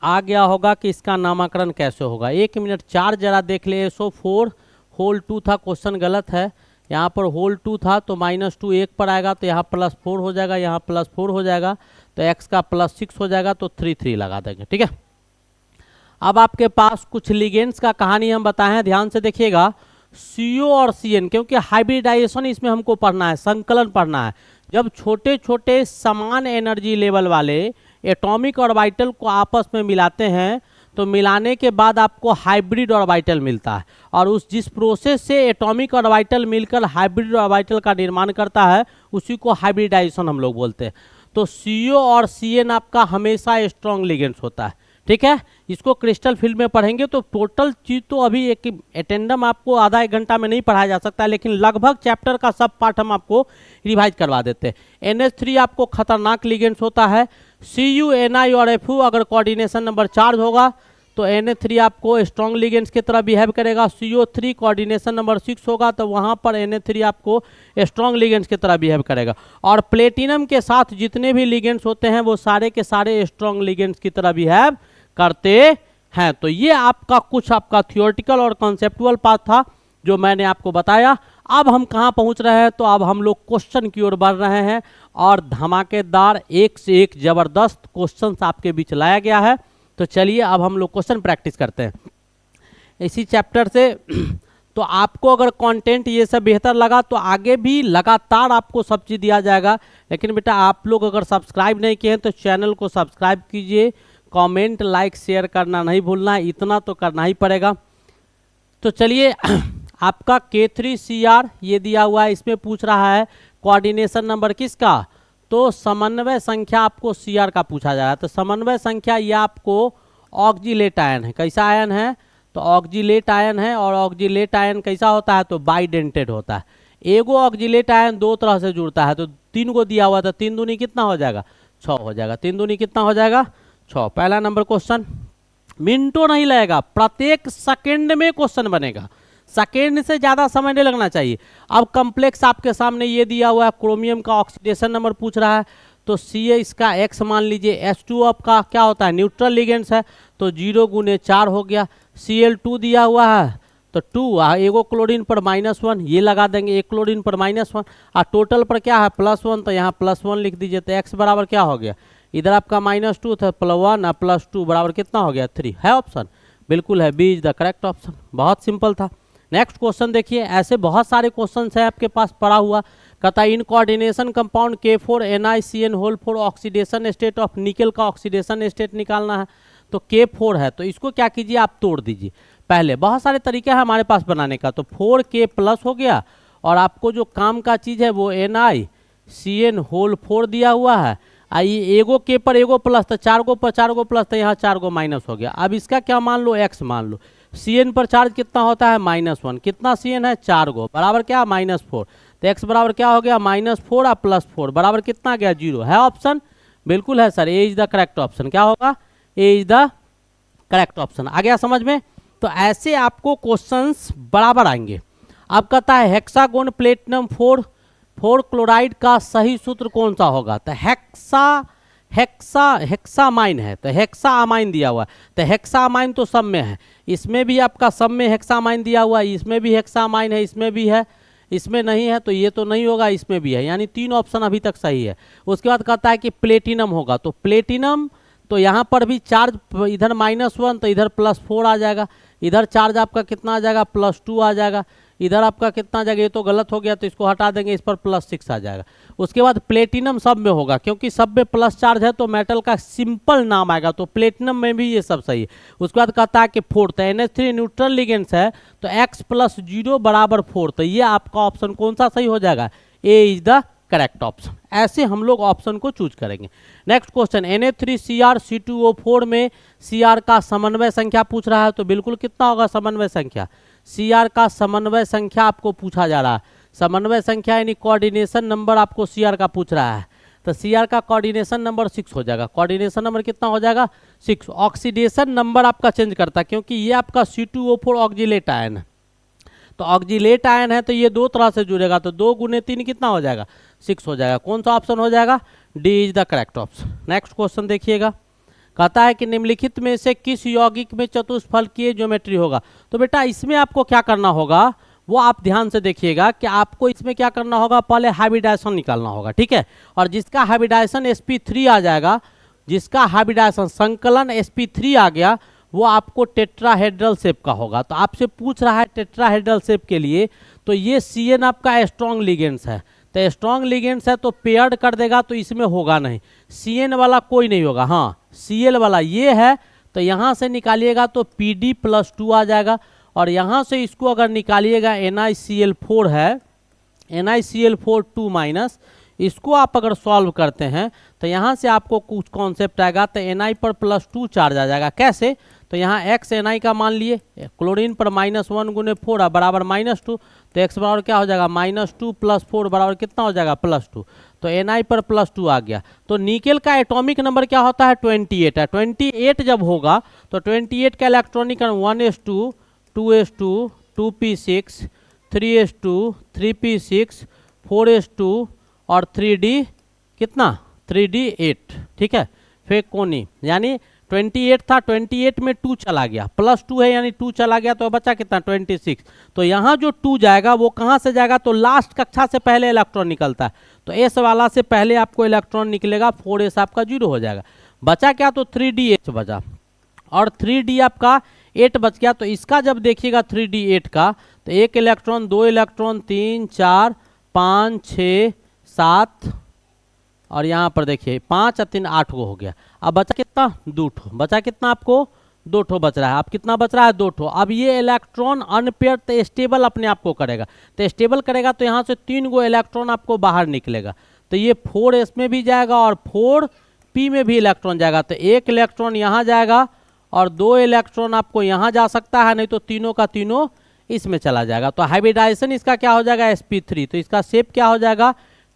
[SPEAKER 1] आ गया होगा कि इसका नामकरण कैसे होगा। 1 मिनट, चार्ज जरा देख ले। SO4 होल 2 था, क्वेश्चन गलत है, यहाँ पर होल 2 था तो -2 1 पर आएगा तो यहाँ +4 हो जाएगा, यहाँ +4 हो जाएगा तो x का +6 हो जाएगा तो 3 3 लगा देंगे, ठीक है। अब आपके पास कुछ लिगेंड्स का कहानी हम बताए हैं, ध्यान से देखिएगा। CO और CN, क्योंकि हाइब्रिडाइजेशन इसमें हमको पढ़ना है, संकलन पढ़ना है। जब छोटे छोटे समान एनर्जी लेवल वाले एटॉमिक ऑर्बिटल को आपस में मिलाते हैं तो मिलाने के बाद आपको हाइब्रिड ऑर्बिटल मिलता है, और उस जिस प्रोसेस से एटॉमिक ऑर्बिटल मिलकर हाइब्रिड ऑर्बिटल का निर्माण करता है उसी को हाइब्रिडाइजेशन हम लोग बोलते हैं। तो CO और CN आपका हमेशा स्ट्रॉन्ग लिगेंड्स होता है, ठीक है। इसको क्रिस्टल फील्ड में पढ़ेंगे तो टोटल चीज़ तो अभी एक अटेंडम आपको आधा 1 घंटा में नहीं पढ़ाया जा सकता है, लेकिन लगभग चैप्टर का सब पार्ट हम आपको रिवाइज करवा देते हैं। NH3 आपको खतरनाक लिगेंड्स होता है। Cu, Ni और Fu अगर कोऑर्डिनेशन नंबर चार्ज होगा तो NH3 आपको स्ट्रॉन्ग लिगेंड्स की तरह बिहेव करेगा। CO3 कोऑर्डिनेशन नंबर 6 होगा तो वहाँ पर NH3 आपको स्ट्रॉन्ग लिगेंड्स की तरह बिहेव करेगा। और प्लेटिनम के साथ जितने भी लिगेंड्स होते हैं वो सारे के सारे स्ट्रॉन्ग लिगेंड्स की तरह बिहेव करते हैं। तो ये आपका कुछ आपका थियोरेटिकल और कॉन्सेप्टुअल पार्ट था जो मैंने आपको बताया। अब हम कहाँ पहुँच रहे हैं, तो अब हम लोग क्वेश्चन की ओर बढ़ रहे हैं और धमाकेदार एक से एक जबरदस्त क्वेश्चंस आपके बीच लाया गया है। तो चलिए अब हम लोग क्वेश्चन प्रैक्टिस करते हैं इसी चैप्टर से। तो आपको अगर कंटेंट ये सब बेहतर लगा तो आगे भी लगातार आपको सब चीज़ दिया जाएगा। लेकिन बेटा आप लोग अगर सब्सक्राइब नहीं किए हैं तो चैनल को सब्सक्राइब कीजिए, कमेंट लाइक शेयर करना नहीं भूलना है, इतना तो करना ही पड़ेगा। तो चलिए आपका K3Cr ये दिया हुआ है, इसमें पूछ रहा है कोऑर्डिनेशन नंबर किसका, तो समन्वय संख्या आपको Cr का पूछा जा रहा है। तो समन्वय संख्या ये आपको ऑक्जिलेट आयन है। कैसा आयन है, तो ऑक्जिलेट आयन है। और ऑक्जिलेट आयन कैसा होता है, तो बाइडेंटेड होता है। एगो ऑक्जिलेट आयन 2 तरह से जुड़ता है, तो 3 को दिया हुआ था, 3 दूनी कितना हो जाएगा, 6 हो जाएगा। 3 दूनी कितना हो जाएगा, 6। पहला नंबर क्वेश्चन, मिनटों नहीं लगेगा, प्रत्येक सेकेंड में क्वेश्चन बनेगा, सेकेंड से ज़्यादा समय नहीं लगना चाहिए। अब कम्प्लेक्स आपके सामने ये दिया हुआ है, क्रोमियम का ऑक्सीडेशन नंबर पूछ रहा है, तो Ca इसका x मान लीजिए। H2 आपका क्या होता है, न्यूट्रल लिगेंड्स है, तो 0 × 4 हो गया। Cl2 दिया हुआ है तो 2, एगो क्लोरीन पर -1 ये लगा देंगे, एक क्लोरीन पर -1, और टोटल पर क्या है +1, तो यहाँ +1 लिख दीजिए। तो x बराबर क्या हो गया, इधर आपका -2 था, +1 और +2 बराबर कितना हो गया, 3 है ऑप्शन, बिल्कुल है, B is the correct option. बहुत सिंपल था। नेक्स्ट क्वेश्चन देखिए, ऐसे बहुत सारे क्वेश्चन हैं आपके पास पड़ा हुआ। कहता है in coordination compound K4NiCN whole 4 oxidation state of nickel का ऑक्सीडेशन स्टेट निकालना है। तो K4 है तो इसको क्या कीजिए, आप तोड़ दीजिए। पहले बहुत सारे तरीके हैं हमारे पास बनाने का, तो 4K+ हो गया, और आपको जो काम का चीज़ है वो NiCN होल 4 दिया हुआ है। ये एगो K पर एगो प्लस, तो 4 गो पर 4 गो प्लस, तो यहाँ 4 गो माइनस हो गया। अब इसका क्या मान लो, x मान लो। Cn पर चार्ज कितना होता है, -1, कितना Cn है, 4 गो, बराबर क्या, -4। तो x बराबर क्या हो गया, -4 और +4 बराबर कितना गया, 0 है ऑप्शन, बिल्कुल है sir, A is the correct option. क्या होगा, ए इज द करेक्ट ऑप्शन। आ गया समझ में। तो ऐसे आपको क्वेश्चंस बराबर आएंगे। अब कहता है हेक्सागोन प्लेटिनम 4 क्लोराइड का सही सूत्र कौन सा होगा, तो हेक्सामाइन है, तो हेक्सामाइन दिया हुआ है। तो हेक्सामाइन तो सब में है, इसमें भी आपका सब में हेक्सामाइन दिया हुआ है, इसमें भी हेक्सामाइन है, इसमें भी है, इसमें नहीं है तो ये तो नहीं होगा, इसमें भी है, यानी 3 ऑप्शन अभी तक सही है। उसके बाद कहता है कि प्लेटिनम होगा, तो प्लेटिनम तो यहाँ पर भी चार्ज इधर -1 तो इधर +4 आ जाएगा, इधर चार्ज आपका कितना आ जाएगा, +2 आ जाएगा, इधर आपका कितना आ जाएगा, ये तो गलत हो गया तो इसको हटा देंगे, इस पर +6 आ जाएगा। उसके बाद प्लेटिनम सब में होगा, क्योंकि सब में प्लस चार्ज है तो मेटल का सिंपल नाम आएगा, तो प्लेटिनम में भी ये सब सही है। उसके बाद कहता है कि 4 तो NH3 न्यूट्रल लिगेंड्स है तो X + 0 = 4, तो ये आपका ऑप्शन कौन सा सही हो जाएगा, ए इज द करेक्ट ऑप्शन। ऐसे हम लोग ऑप्शन को चूज करेंगे। नेक्स्ट क्वेश्चन, Na3Cr C2O4 में Cr का समन्वय संख्या पूछ रहा है, तो बिल्कुल कितना होगा समन्वय संख्या, Cr का समन्वय संख्या आपको पूछा जा रहा है। समन्वय संख्या यानी कोऑर्डिनेशन नंबर आपको Cr का पूछ रहा है, तो Cr का कोऑर्डिनेशन नंबर 6 हो जाएगा। कोऑर्डिनेशन नंबर कितना हो जाएगा, 6। ऑक्सीडेशन नंबर आपका चेंज करता है, क्योंकि ये आपका C2O4 ऑक्जिलेट आयन है, तो ऑक्जिलेट आयन है तो ये दो तरह से जुड़ेगा, तो 2 × 3 कितना हो जाएगा, 6 हो जाएगा। कौन सा ऑप्शन हो जाएगा, D is the correct option. Next question देखिएगा, कहता है कि निम्नलिखित में से किस यौगिक में चतुष्फलकीय ज्योमेट्री होगा। तो बेटा इसमें आपको क्या करना होगा वो आप ध्यान से देखिएगा कि आपको इसमें क्या करना होगा, पहले हाइब्रिडाइजेशन निकालना होगा, ठीक है। और जिसका हाइब्रिडाइजेशन sp3 आ जाएगा, जिसका हाइब्रिडाइजेशन संकलन sp3 आ गया, वो आपको टेट्राहेड्रल शेप का होगा। तो आपसे पूछ रहा है टेट्राहेड्रल शेप के लिए, तो ये Cn आपका स्ट्रॉन्ग लिगेंड्स है, तो स्ट्रॉन्ग लिगेंड्स है तो पेयर्ड कर देगा, तो इसमें होगा नहीं, Cn वाला कोई नहीं होगा, हाँ Cl वाला ये है, तो यहाँ से निकालिएगा तो Pd+2 आ जाएगा। और यहाँ से इसको अगर निकालिएगा NiCl4 है, NiCl4 2-, इसको आप अगर सॉल्व करते हैं तो यहाँ से आपको कुछ कॉन्सेप्ट आएगा, तो Na पर +2 चार्ज आ जाएगा। कैसे, तो यहाँ x Na का मान लिए, क्लोरीन पर -1 × 4 बराबर -2, तो x बराबर क्या हो जाएगा, -2 + 4 बराबर कितना हो जाएगा, +2, तो Na पर +2 आ गया। तो निकेल का एटॉमिक नंबर क्या होता है, 28 है। 28 जब होगा तो 28 का electronic 1s2 2s2 2p6 3s2 3p6 4s2 और 3d कितना, 3d8, ठीक है। फिर कोनी यानी 28 था, 28 में 2 चला गया, +2 है यानी 2 चला गया, तो बचा कितना 26। तो यहाँ जो 2 जाएगा वो कहाँ से जाएगा, तो लास्ट कक्षा से पहले इलेक्ट्रॉन निकलता है, तो एस वाला से पहले आपको इलेक्ट्रॉन निकलेगा, 4s आपका 0 हो जाएगा। बचा क्या, तो 3d8 बचा, और 3d आपका 8 बच गया। तो इसका जब देखिएगा 3d8 का, तो 1 इलेक्ट्रॉन 2 इलेक्ट्रॉन 3 4 5 6 7 और यहाँ पर देखिए 5 और 3 8 को हो गया। अब बचा कितना, 2 ठो बचा, कितना आपको 2 ठो बच रहा है। अब कितना बच रहा है, 2 ठो। अब ये इलेक्ट्रॉन अनपेयर तो स्टेबल अपने आप को करेगा, तो स्टेबल करेगा तो यहाँ से 3 गो इलेक्ट्रॉन आपको बाहर निकलेगा, तो ये 4s में भी जाएगा और 4p में भी इलेक्ट्रॉन जाएगा, तो 1 इलेक्ट्रॉन यहाँ जाएगा और 2 इलेक्ट्रॉन आपको यहाँ जा सकता है, नहीं तो तीनों का तीनों इसमें चला जाएगा। तो हाइब्रिडाइजेशन इसका क्या हो जाएगा, sp3, तो इसका शेप क्या हो जाएगा,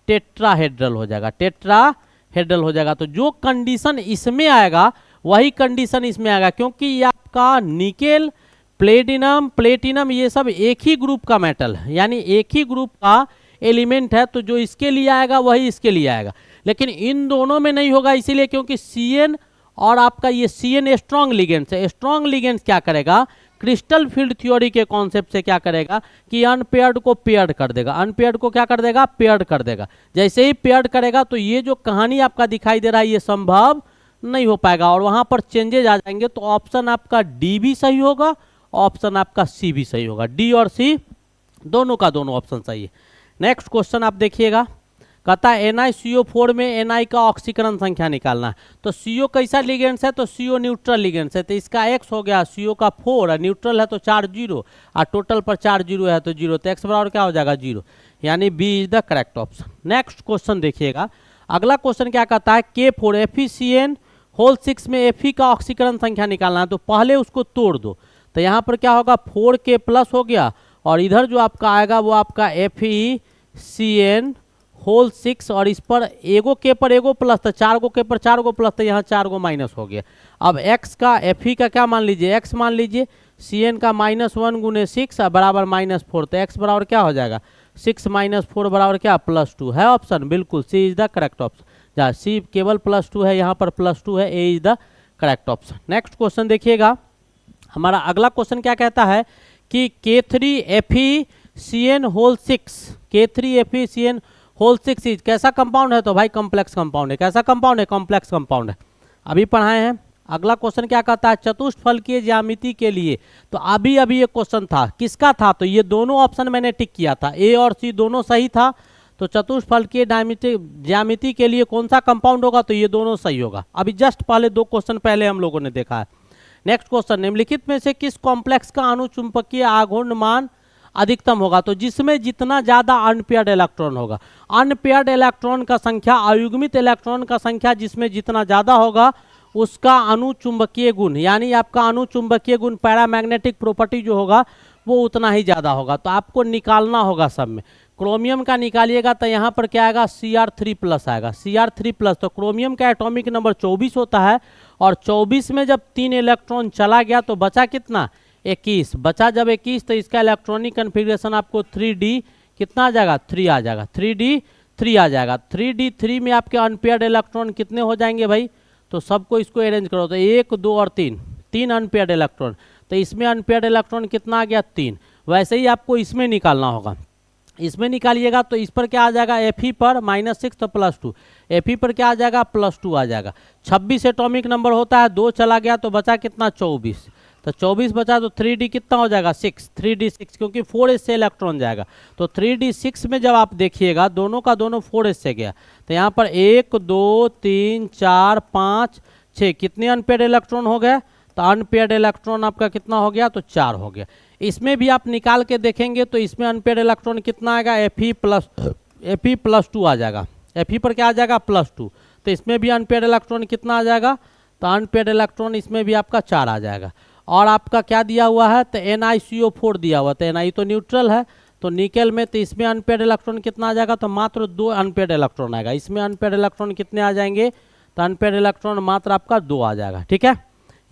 [SPEAKER 1] टेट्राहेड्रल हो जाएगा, टेट्राहेड्रल हो जाएगा। तो जो कंडीशन इसमें आएगा वही कंडीशन इसमें आएगा, क्योंकि ये आपका निकेल प्लेटिनम ये सब एक ही ग्रुप का मेटल है, यानी एक ही ग्रुप का एलिमेंट है, तो जो इसके लिए आएगा वही इसके लिए आएगा। लेकिन इन दोनों में नहीं होगा, इसीलिए क्योंकि Cn और आपका ये Cn स्ट्रॉन्ग लिगेंड्स है। स्ट्रॉन्ग लिगेंड्स क्या करेगा, क्रिस्टल फील्ड थ्योरी के कॉन्सेप्ट से क्या करेगा कि अनपेयर्ड को पेयर्ड कर देगा, अनपेयर्ड को क्या कर देगा, पेयर्ड कर देगा। जैसे ही पेयर्ड करेगा तो ये जो कहानी आपका दिखाई दे रहा है ये संभव नहीं हो पाएगा, और वहां पर चेंजेज आ जाएंगे। तो ऑप्शन आपका डी भी सही होगा, ऑप्शन आपका सी भी सही होगा, डी और सी दोनों का दोनों ऑप्शन सही है। नेक्स्ट क्वेश्चन आप देखिएगा, कहता है NiCO4 में Na का ऑक्सीकरण संख्या निकालना है। तो CO कैसा लिगेंड्स है, तो CO न्यूट्रल लिगेंड्स है, तो इसका x हो गया, CO का 4 है, न्यूट्रल है तो 4 0 और टोटल पर 4 0 है तो 0, तो x बराबर क्या हो जाएगा 0, यानी B is the correct option. Next question देखिएगा, अगला क्वेश्चन क्या कहता है, K4 FeCN6 में Fe का ऑक्सीकरण संख्या निकालना है। तो पहले उसको तोड़ दो, तो यहाँ पर क्या होगा 4K+ हो गया, और इधर जो आपका आएगा वो आपका FeCN6 और इस पर एगो के पर एगो प्लस, तो 4 गो के पर 4 गो प्लस, तो यहाँ 4 गो माइनस हो गया। अब x का Fe का क्या मान लीजिए, x मान लीजिए, Cn का -1 × 6 बराबर -4, तो x बराबर क्या हो जाएगा, 6 - 4 बराबर क्या, +2 है ऑप्शन, बिल्कुल C is the correct option. जहाँ सी केवल +2 है, यहाँ पर +2 है, A is the correct option. Next question देखिएगा, हमारा अगला क्वेश्चन क्या कहता है कि K3FeCN6 कैसा कंपाउंड है, तो भाई कॉम्प्लेक्स कंपाउंड है। कैसा कंपाउंड है, कॉम्प्लेक्स कंपाउंड है, अभी पढ़ाए हैं। अगला क्वेश्चन क्या कहता है, चतुष्फलकीय ज्यामिति के लिए। तो अभी अभी ये क्वेश्चन था, किसका था, तो ये दोनों ऑप्शन मैंने टिक किया था, ए और सी दोनों सही था। तो चतुष्फलकीय ज्यामिति के लिए कौन सा कंपाउंड होगा, तो ये दोनों सही होगा। अभी जस्ट पहले 2 क्वेश्चन पहले हम लोगों ने देखा है। नेक्स्ट क्वेश्चन, निम्नलिखित में से किस कॉम्प्लेक्स का अणुचुंबकीय आघूर्ण मान अधिकतम होगा। तो जिसमें जितना ज्यादा अनपेयर्ड इलेक्ट्रॉन होगा, अनपेयर्ड इलेक्ट्रॉन का संख्या, अयुग्मित इलेक्ट्रॉन का संख्या जिसमें जितना ज्यादा होगा उसका अणुचुंबकीय गुण, यानी आपका अणुचुंबकीय गुण पैरामैग्नेटिक प्रॉपर्टी जो होगा वो उतना ही ज़्यादा होगा। तो आपको निकालना होगा सब में। क्रोमियम का निकालिएगा तो यहाँ पर क्या आएगा, Cr3+ आएगा, Cr3+। तो क्रोमियम का एटॉमिक नंबर 24 होता है, और 24 में जब 3 इलेक्ट्रॉन चला गया तो बचा कितना, 21 बचा। जब 21 तो इसका इलेक्ट्रॉनिक कन्फिग्रेशन आपको 3D कितना आ जाएगा, 3 आ जाएगा, 3D3 आ जाएगा। 3D3 में आपके अनपेयर्ड इलेक्ट्रॉन कितने हो जाएंगे भाई, तो सबको इसको अरेंज करो तो 1 2 और 3 अनपेयर्ड इलेक्ट्रॉन। तो इसमें अनपेयर्ड इलेक्ट्रॉन कितना आ गया, 3। वैसे ही आपको इसमें निकालना होगा, इसमें निकालिएगा तो इस पर क्या आ जाएगा, Fe पर -6 तो +2, Fe पर क्या आ जाएगा, +2 आ जाएगा। 26 एटॉमिक नंबर होता है, 2 चला गया तो बचा कितना, 24। तो 24 बचा तो 3D कितना हो जाएगा, 6, 3D6, क्योंकि 4s से इलेक्ट्रॉन जाएगा। तो 3D6 में जब आप देखिएगा दोनों का दोनों 4s से गया, तो यहाँ पर 1 2 3 4 5 6 कितने अनपेयर्ड इलेक्ट्रॉन हो गए, तो अनपेयर्ड इलेक्ट्रॉन आपका कितना हो गया, तो 4 हो गया। इसमें भी आप निकाल के देखेंगे तो इसमें अनपेयर्ड इलेक्ट्रॉन कितना आएगा, Fe+2 आ जाएगा। Fe पर क्या आ जाएगा, +2। तो इसमें भी अनपेयर्ड इलेक्ट्रॉन कितना आ जाएगा, तो अनपेयर्ड इलेक्ट्रॉन इसमें भी आपका 4 आ जाएगा। और आपका क्या दिया हुआ है, तो NiCO4 दिया हुआ, तो Ni तो न्यूट्रल है, तो निकल में तो इसमें अनपेयर्ड इलेक्ट्रॉन कितना आ जाएगा, तो मात्र 2 अनपेयर्ड इलेक्ट्रॉन आएगा। इसमें अनपेयर्ड इलेक्ट्रॉन कितने आ जाएंगे, तो अनपेयर्ड इलेक्ट्रॉन मात्र आपका 2 आ जाएगा। ठीक है,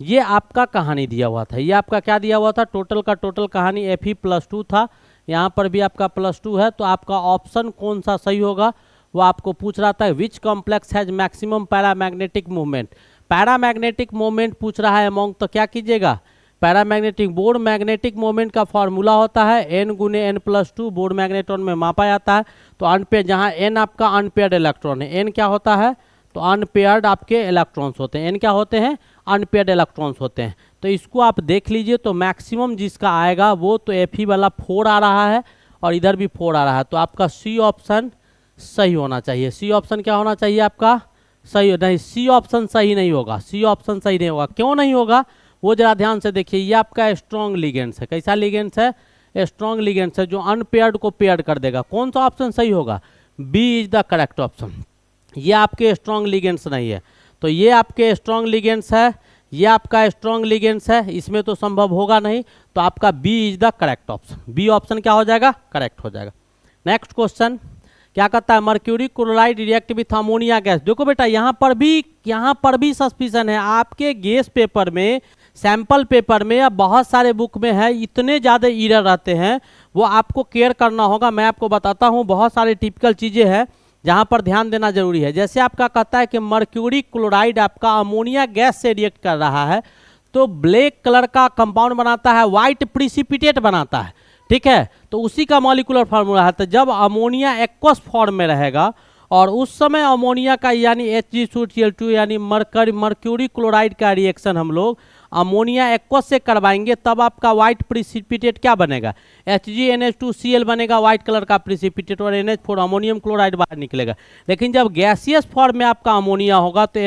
[SPEAKER 1] ये आपका कहानी दिया हुआ था, ये आपका क्या दिया हुआ था, टोटल का टोटल कहानी Fe+2 था। यहाँ पर भी आपका +2 है। तो आपका ऑप्शन कौन सा सही होगा वो आपको पूछ रहा था, which complex has maximum paramagnetic movement. Paramagnetic moment पूछ रहा है अमोंग, तो क्या कीजिएगा, पैरामैग्नेटिक बोर्ड मैग्नेटिक मोमेंट का फॉर्मूला होता है n × n+2, बोर्ड मैग्नेट्रॉन में मापा जाता है। तो अनपेयर, जहाँ n आपका अनपेयर्ड इलेक्ट्रॉन है, n क्या होता है, तो अनपेयर्ड आपके इलेक्ट्रॉन्स होते हैं, n क्या होते हैं, अनपेयर्ड इलेक्ट्रॉन्स होते हैं। तो इसको आप देख लीजिए, तो मैक्सिमम जिसका आएगा वो तो Fe वाला 4 आ रहा है, और इधर भी 4 आ रहा है। तो आपका सी ऑप्शन सही होना चाहिए। सी ऑप्शन क्या होना चाहिए आपका, सही नहीं, सी ऑप्शन सही नहीं होगा, सी ऑप्शन सही नहीं होगा। क्यों नहीं होगा वो जरा ध्यान से देखिए। ये आपका स्ट्रॉन्ग लिगेंड्स है, कैसा लिगेंड्स है, स्ट्रॉन्ग लिगेंड्स है, जो अनपेयर्ड को पेयर्ड कर देगा। कौन सा ऑप्शन सही होगा, B is the correct option. ये आपके स्ट्रॉन्ग लिगेंड्स नहीं है, तो ये आपके स्ट्रॉन्ग लिगेंड्स है, ये आपका स्ट्रॉन्ग लिगेंड्स है, इसमें तो संभव होगा नहीं। तो आपका B is the correct option, B option क्या हो जाएगा, करेक्ट हो जाएगा। नेक्स्ट क्वेश्चन क्या कहता है, mercury chloride react with ammonia gas. देखो बेटा, यहाँ पर भी सस्पिशन है। आपके गैस पेपर में, सैंपल पेपर में या बहुत सारे बुक में है, इतने ज़्यादा एरर रहते हैं, वो आपको केयर करना होगा। मैं आपको बताता हूँ, बहुत सारी टिपिकल चीज़ें हैं जहाँ पर ध्यान देना जरूरी है। जैसे आपका कहता है कि मर्क्यूरी क्लोराइड आपका अमोनिया गैस से रिएक्ट कर रहा है, तो ब्लैक कलर का कंपाउंड बनाता है, वाइट प्रिसिपिटेट बनाता है। ठीक है, तो उसी का मॉलिक्यूलर फार्मूला है। तो जब अमोनिया एक्वस फॉर्म में रहेगा और उस समय अमोनिया का यानी Hg2Cl2 यानी मर्क्यूरी क्लोराइड का रिएक्शन हम लोग अमोनिया एक्वस से करवाएंगे, तब आपका व्हाइट प्रिसिपिटेट क्या बनेगा, HgNH2Cl बनेगा, व्हाइट कलर का प्रिसिपिटेट, और NH4 अमोनियम क्लोराइड बाहर निकलेगा। लेकिन जब गैसियस फॉर्म में आपका अमोनिया होगा तो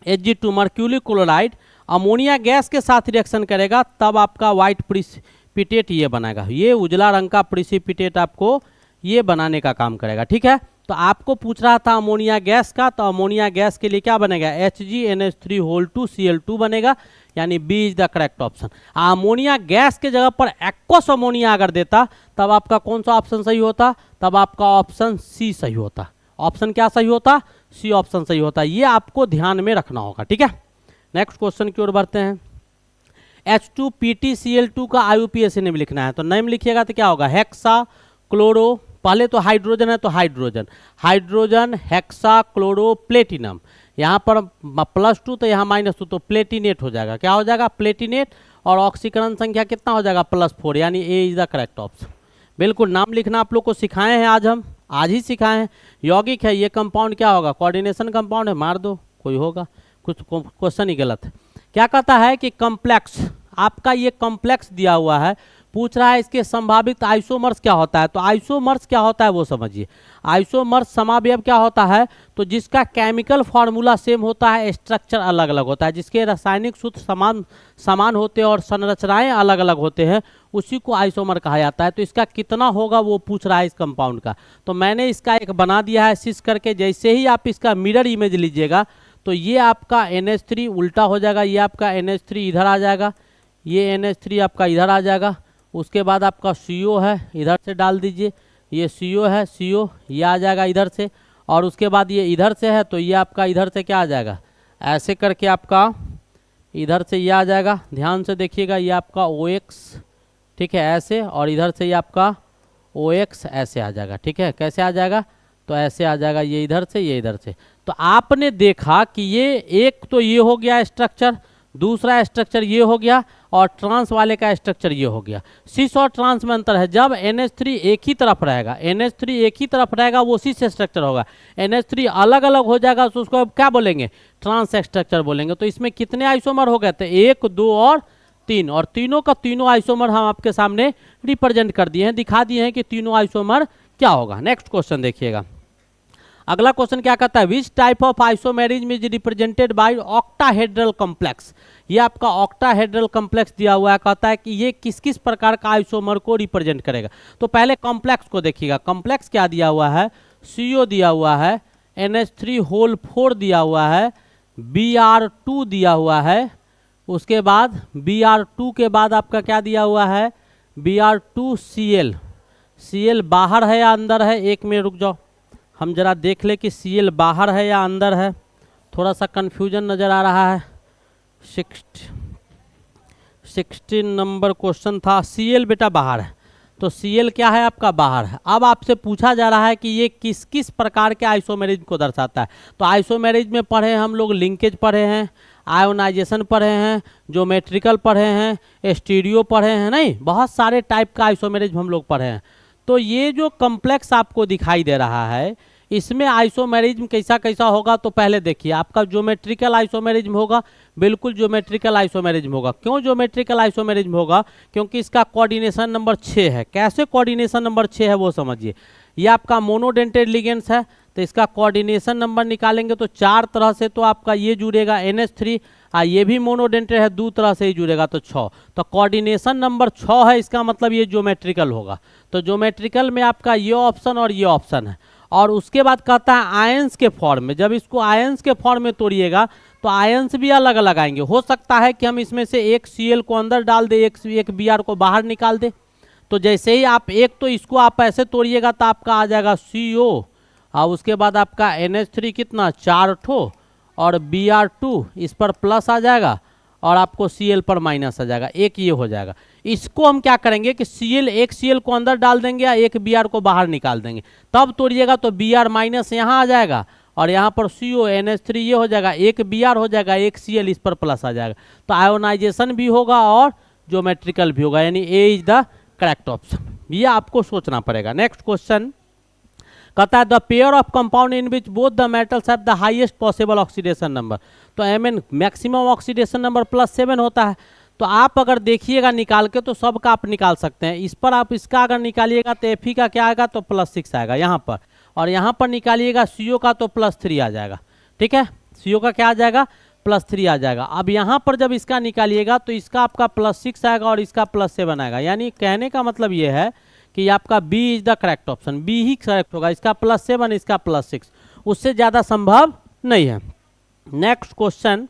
[SPEAKER 1] Hg2 mercury chloride ammonia gas के साथ रिएक्शन करेगा, तब आपका व्हाइट प्रिसिपिटेट ये बनेगा। ये उजला रंग का प्रिसिपिटेट आपको ये बनाने का काम करेगा। ठीक है, तो आपको पूछ रहा था अमोनिया गैस का, तो अमोनिया गैस के लिए क्या बनेगा, HgNH3 बनेगा, यानी B is the correct option. Ammonia gas के जगह पर एक्वस अमोनिया अगर देता तब आपका कौन सा ऑप्शन सही होता, तब आपका ऑप्शन सी सही होता। ऑप्शन क्या सही होता, सी ऑप्शन सही होता। ये आपको ध्यान में रखना होगा। ठीक है, नेक्स्ट क्वेश्चन की ओर बढ़ते हैं। H2PtCl2 का IUPAC नेम लिखना है, तो नेम लिखिएगा तो क्या होगा, हेक्सा क्लोरो, पहले तो हाइड्रोजन है तो हाइड्रोजन हेक्सा क्लोरो प्लेटिनम। यहाँ पर +2 तो यहाँ -2, तो प्लेटिनेट हो जाएगा। क्या हो जाएगा, प्लेटिनेट, और ऑक्सीकरण संख्या कितना हो जाएगा, +4, यानी ए इज द करेक्ट ऑप्शन। बिल्कुल, नाम लिखना आप लोग को सिखाए हैं, आज ही सिखाए हैं। यौगिक है, ये कंपाउंड क्या होगा, कोऑर्डिनेशन कंपाउंड है, मार दो कोई होगा, कुछ क्वेश्चन ही गलत है। क्या कहता है कि कॉम्प्लेक्स, आपका ये कॉम्प्लेक्स दिया हुआ है, पूछ रहा है इसके संभावित आइसोमर्स क्या होता है। तो आइसोमर्स क्या होता है वो समझिए। आइसोमर्स समावयव क्या होता है, तो जिसका केमिकल फार्मूला सेम होता है, स्ट्रक्चर अलग अलग होता है, जिसके रासायनिक सूत्र समान होते हैं और संरचनाएं अलग अलग होते हैं, उसी को आइसोमर कहा जाता है। तो इसका कितना होगा वो पूछ रहा है इस कंपाउंड का। तो मैंने इसका एक बना दिया है सिस करके। जैसे ही आप इसका मिरर इमेज लीजिएगा तो ये आपका NH3 उल्टा हो जाएगा, ये आपका NH3 इधर आ जाएगा, ये NH3 आपका इधर आ जाएगा। उसके बाद आपका CO है, इधर से डाल दीजिए, ये CO है, CO ये आ जाएगा इधर से, और उसके बाद ये इधर से है तो ये आपका इधर से क्या आ जाएगा, ऐसे करके आपका इधर से ये आ जाएगा। ध्यान से देखिएगा, ये आपका OX, ठीक है, ऐसे, और इधर से ये आपका OX ऐसे आ जाएगा। ठीक है, कैसे आ जाएगा, तो ऐसे आ जाएगा, ये इधर से ये इधर से। तो आपने देखा कि ये एक तो ये हो गया स्ट्रक्चर, दूसरा स्ट्रक्चर ये हो गया, और ट्रांस वाले का स्ट्रक्चर ये हो गया। सिस और ट्रांस में अंतर है, जब NH3 एक ही तरफ रहेगा, NH3 एक ही तरफ रहेगा वो सिस स्ट्रक्चर होगा। NH3 अलग अलग हो जाएगा तो उसको अब क्या बोलेंगे, ट्रांस स्ट्रक्चर बोलेंगे। तो इसमें कितने आइसोमर हो गए थे, 1 2 और 3, और तीनों का तीनों आइसोमर हम आपके सामने रिप्रेजेंट कर दिए हैं, दिखा दिए हैं कि तीनों आइसोमर क्या होगा। नेक्स्ट क्वेश्चन देखिएगा। अगला क्वेश्चन क्या कहता है, which type of isomerism is represented by octahedral complex. ये आपका ऑक्टाहेड्रल कॉम्प्लेक्स दिया हुआ है, कहता है कि ये किस किस प्रकार का आइसोमर को रिप्रेजेंट करेगा। तो पहले कॉम्प्लेक्स को देखिएगा। कॉम्प्लेक्स क्या दिया हुआ है, CO दिया हुआ है, NH3 होल 4 दिया हुआ है, Br2 दिया हुआ है, उसके बाद Br2 के बाद आपका क्या दिया हुआ है, Br2Cl। Cl बाहर है या अंदर है, एक मिनट रुक जाओ, हम जरा देख ले कि Cl बाहर है या अंदर है, थोड़ा सा कन्फ्यूजन नज़र आ रहा है। 16 नंबर क्वेश्चन था, Cl बेटा बाहर है, तो Cl क्या है आपका, बाहर है। अब आपसे पूछा जा रहा है कि ये किस किस प्रकार के आइसोमेरिज्म को दर्शाता है। तो आइसोमेरिज्म में पढ़े हम लोग, लिंकेज पढ़े हैं, आयोनाइजेशन पढ़े हैं, ज्योमेट्रिकल पढ़े हैं, स्टीरियो पढ़े हैं, नहीं बहुत सारे टाइप का आइसोमेरिज्म हम लोग पढ़े हैं। तो ये जो कॉम्प्लेक्स आपको दिखाई दे रहा है, इसमें आइसोमेरिज्म कैसा कैसा होगा, तो पहले देखिए आपका ज्योमेट्रिकल आइसोमेरिज्म होगा, बिल्कुल ज्योमेट्रिकल आइसोमेरिज्म होगा। क्यों ज्योमेट्रिकल आइसोमेरिज्म होगा, क्योंकि इसका कोऑर्डिनेशन नंबर 6 है। कैसे कोऑर्डिनेशन नंबर 6 है वो समझिए। ये आपका मोनोडेंटेड लिगेंड्स है, तो इसका कोऑर्डिनेशन नंबर निकालेंगे तो 4 तरह से तो आपका ये जुड़ेगा NH3, ये भी मोनोडेंटेड है, 2 तरह से ही जुड़ेगा तो 6। तो कोऑर्डिनेशन नंबर 6 है, इसका मतलब ये ज्योमेट्रिकल होगा। तो ज्योमेट्रिकल में आपका ये ऑप्शन और ये ऑप्शन है। और उसके बाद कहता है आयंस के फॉर्म में, जब इसको आयंस के फॉर्म में तोड़िएगा तो आयंस भी अलग अलग आएंगे। हो सकता है कि हम इसमें से एक Cl को अंदर डाल दे, एक Br को बाहर निकाल दे। तो जैसे ही आप एक, तो इसको आप ऐसे तोड़िएगा तो आपका आ जाएगा CO, और उसके बाद आपका NH3 कितना 4 ठो, और Br2 इस पर प्लस आ जाएगा, और आपको Cl पर माइनस आ जाएगा, एक ये हो जाएगा। इसको हम क्या करेंगे कि एक Cl को अंदर डाल देंगे या एक Br को बाहर निकाल देंगे, तब तोड़िएगा तो Br माइनस यहाँ आ जाएगा, और यहाँ पर CO NH3 ये हो जाएगा, एक Br हो जाएगा, एक Cl इस पर प्लस आ जाएगा। तो आयोनाइजेशन भी होगा और ज्योमेट्रिकल भी होगा, यानी A is the correct option. ये आपको सोचना पड़ेगा। नेक्स्ट क्वेश्चन कहता है the pair of compound in which both the metals have the highest possible oxidation number. तो Mn मैक्सिमम ऑक्सीडेशन नंबर +7 होता है। तो आप अगर देखिएगा निकाल के तो सबका आप निकाल सकते हैं। इस पर आप इसका अगर निकालिएगा तो Fe का क्या आएगा, तो +6 आएगा यहाँ पर, और यहाँ पर निकालिएगा CO का तो +3 आ जाएगा। ठीक है, CO का क्या आ जाएगा, +3 आ जाएगा। अब यहाँ पर जब इसका निकालिएगा तो इसका आपका +6 आएगा और इसका +7 आएगा। यानी कहने का मतलब ये है कि आपका B is the correct option, B he correct होगा। इसका +7, इसका +6, उससे ज़्यादा संभव नहीं है। नेक्स्ट क्वेश्चन